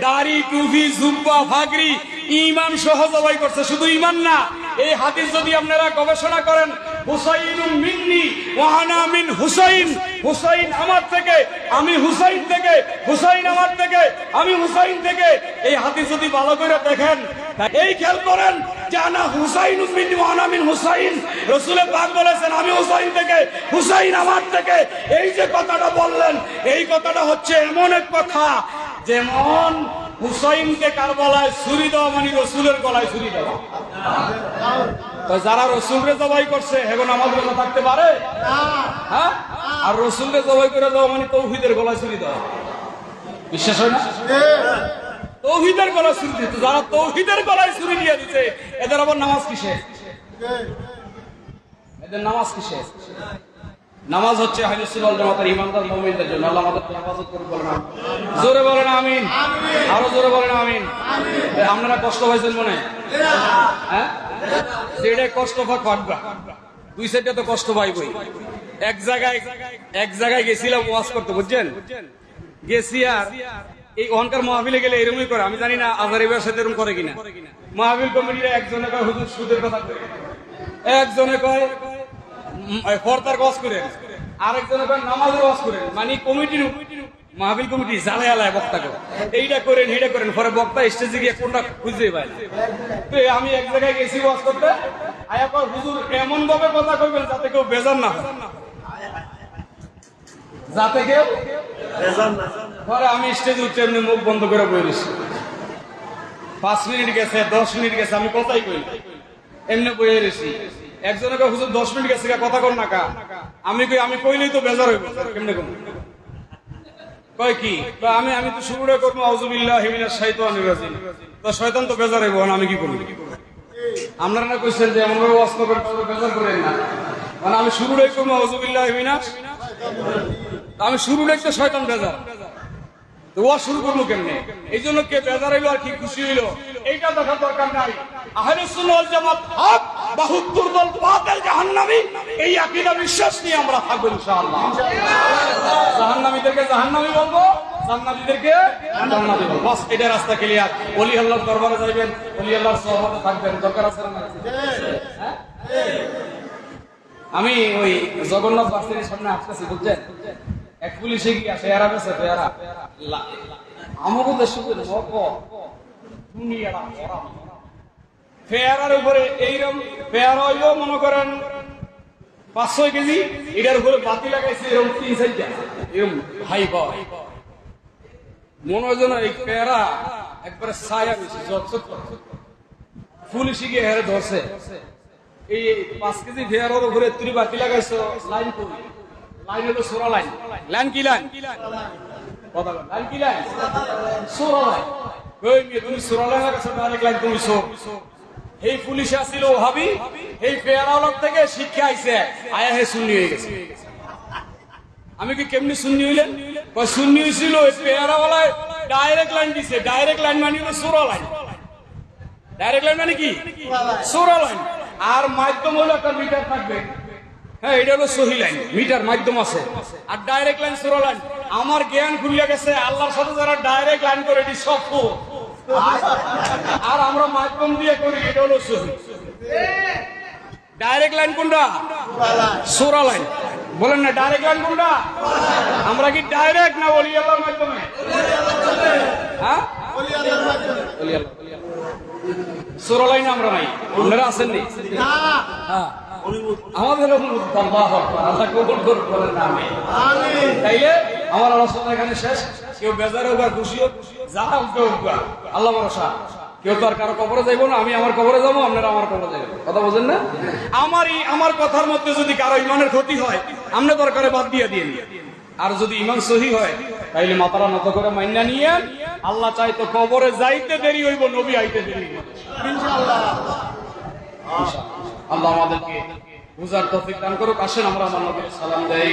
দাড়ি টুপি জুব্বা ফাগরি ঈমান সহ জবাই করছে। শুধু ঈমান না, এই হাদিস যদি আপনারা গবেষণা করেন, হুসাইনুম মিন্নি ওয়া আনা মিন হুসাইন, হুসাইন আমার থেকে, আমি হুসাইন থেকে, হুসাইন আমার থেকে, আমি হুসাইন থেকে, এই হাদিস যদি ভালো করে দেখেন, এই খেয়াল করেন যে আনা হুসাইনুম মিন্নি ওয়া আনা মিন হুসাইন, রাসূল পাক বলেছেন আমি হুসাইন থেকে, হুসাইন আমার থেকে। এই যে কথাটা বললেন, এই কথাটা হচ্ছে এমন এক কথা যেমন হুসাইনকে কারবালায় ছুরি দেওয়া মানে রাসূলের গলায় ছুরি দেওয়া। তো যারা রাসূলকে জবাই করছে এখন আমাদের কথা থাকতে পারে? হ্যাঁ। আর রাসূলকে জবাই করে দেওয়া মানে তাওহীদের গলায় ছুরি দেওয়া। বিশ্বাস হয় না? তৌহিদের গলায় ছুরি দিত। যারা তৌহিদের গলায় ছুরি দিয়ে দিতে এদের আবার নামাজ কিসে? এদের নামাজ কিসে? নামাজ হচ্ছে আহলে সুন্নাত ওয়াল জামাতের ইমানদার মুমিনদের জন্য। আল্লাহ আমাদের হেফাজত করুন, বলেন আমিন। জোরে বলেন আমিন, আরো জোরে বলেন আমিন। আপনারা কষ্ট পাইছেন মনে? হ্যাঁ, যেটা কষ্ট পাবা দুই সাইডে তো কষ্ট পাইবই। এক জায়গায় গেছিলাম ওয়াজ করতে, বুঝছেন? গেছি আর এই অহংকার মাহফিলে গেলে এরকমই করে। আমি জানি না আজারিবার সাথে এরকম করে কিনা। মাহফিল কমিটির একজনে কয় হুজুর সুদের কথা করে, একজনে কয় ফর্দার ওয়াজ করে, আরেকজনে কয় নামাজের ওয়াজ করে। মানে কমিটির মাহফিল কমিটি জ্বালায় আলায় বক্তা করে, এইটা করেন এইটা করেন। পরে বক্তা স্টেজে গিয়ে কোনটা খুঁজে পায় না। তো আমি এক জায়গায় গেছি ওয়াজ করতে, আয়া কয় হুজুর এমন ভাবে কথা কইবেন যাতে কেউ বেজার না হয়, যাতে কেউ বেজার না। পরে আমি স্টেজে উঠে এমনি মুখ বন্ধ করে বই রয়েছি। 5 মিনিট গেছে, 10 মিনিট গেছে, আমি কথাই কই এমনি বইয়ে রয়েছি। একজনে কয় হুজুর 10 মিনিট গেছে কথা কর না কা। আমি কইলেই তো বেজার হইব, কেমনে কম কয় কি আমি তো শুরুটা করবো আউযুবিল্লাহি মিনাশ শাইতানির রাজিম। তো শয়তান তো বেজার হইব, আমি কি করি? আপনারা না কইছেন যে এমন ভাবে ওয়াজ করবেন বেজার করেন না। মানে আমি শুরুটাই করবো আউযুবিল্লাহি মিনাশ, আমি শুরুটাই তো শয়তান বেজার। তো ওয়াজ শুরু করবো কেমনে? এই জন্য কে বেজার হইলো আর কি খুশি হইলো এইটা দেখার দরকার নাই। আহলে সুন্নাত ওয়াল জামাত হক, 72 দল বাতিল জাহান্নামী, এই আকীদা বিশ্বাস নিয়ে আমরা থাকবো ইনশাআল্লাহ। জাহান্নামীদেরকে জাহান্নামী বলবো, জান্নাতীদেরকে জান্নাতী বলবো। বাস এটা রাস্তা ক্লিয়ার। ওলি আল্লাহর দরবারে যাইবেন, ওলি আল্লাহর সহবতে থাকবেন, দরকার আছে না? হ্যাঁ, আমি ওই জগন্নাথ বাসের সামনে আসতেছি, বুঝছেন? এক পুলিশে গিয়া পেয়ারা বেছে, পেয়ারা আমাকে দেশে পেয়ারার উপরে এইরকম পেয়ারা হইলো মনে করেন 500 কেজি, এটার উপরে বাতি লাগাইছে এরকম 3-4টা, এরকম হাই পাওয়া। মনে হয় যেন এই পেয়ারা একবারে ছায়া বেশি পুলিশে গিয়ে হেরে ধরছে। এই 5 কেজি পেয়ারার উপরে তুই বাতি লাগাইছো, লাইন করি, লাইন হলো সোরা লাইন। লাইন কি লাইন? কথা বল, লাইন কি লাইন? সোরা লাইন। ওই মেয়ে তুমি সোরা লাইন লাগাইছো, ডাইরেক্ট লাইন তুমি সো। এই পুলিশে আসছিল ওহাবি, এই পেয়ারাওয়ালার থেকে শিক্ষা আইছে, আয়া হে সুন্নি হয়ে গেছে। আমি কি কেমনি সুন্নি হইলেন? সুন্নি হয়েছিল ওই পেয়ারাওয়ালায় ডাইরেক্ট লাইন দিছে। ডাইরেক্ট লাইন মানে হলো সোরা লাইন। ডাইরেক্ট লাইন মানে কি? সোরা লাইন। আর মাধ্যম হলো একটা মিটার থাকবে, হ্যাঁ এটা হলো সহি লাইন, মিটার মাধ্যম আছে। আর ডাইরেক্ট লাইন সোরা লাইন। আমার জ্ঞান খুলিয়া গেছে, আল্লাহর সাথে যারা ডাইরেক্ট লাইন করে এটি সব আর আমরা মাধ্যম দিয়ে করি, এটা হলো সহি। ডাইরেক্ট লাইন কোনটা? সোরা লাইন। বলেন না ডাইরেক্ট লাইন কোনটা? আমরা কি ডাইরেক্ট না ওলি আল্লাহর মাধ্যমে? হ্যাঁ, সোরা লাইন আমরা নাই, আপনারা আছেন নি? হ্যাঁ, আমাদের আল্লাহ কবুল করুন, বলেন আমিন। তাইলে আমার আলোচনা এখানে শেষ। কেউ বেজার হোক আর খুশি হোক, যা হোক আল্লাহ ভরসা। কেউ তো আর কারো কবরে যাইবো না, আমি আমার কবরে যাবো, আপনারা আমার কবরে যাবেন। কথা বোঝেন না? আমার কথার মধ্যে যদি কারো ইমানের ক্ষতি হয়, আপনি দরকারে বাদ দিয়ে দিন। আর যদি ইমান সহি হয়, তাইলে মাথারা নত করে মাইনা নিয়ে, আল্লাহ চাই তো কবরে যাইতে দেরি হইব, নবী আইতে দেরি হইব ইনশাআল্লাহ। আল্লাহ আমাদেরকে বুঝার তৌফিক দান করুক। আসেন আমরা আমার নবীর সালাম দেই।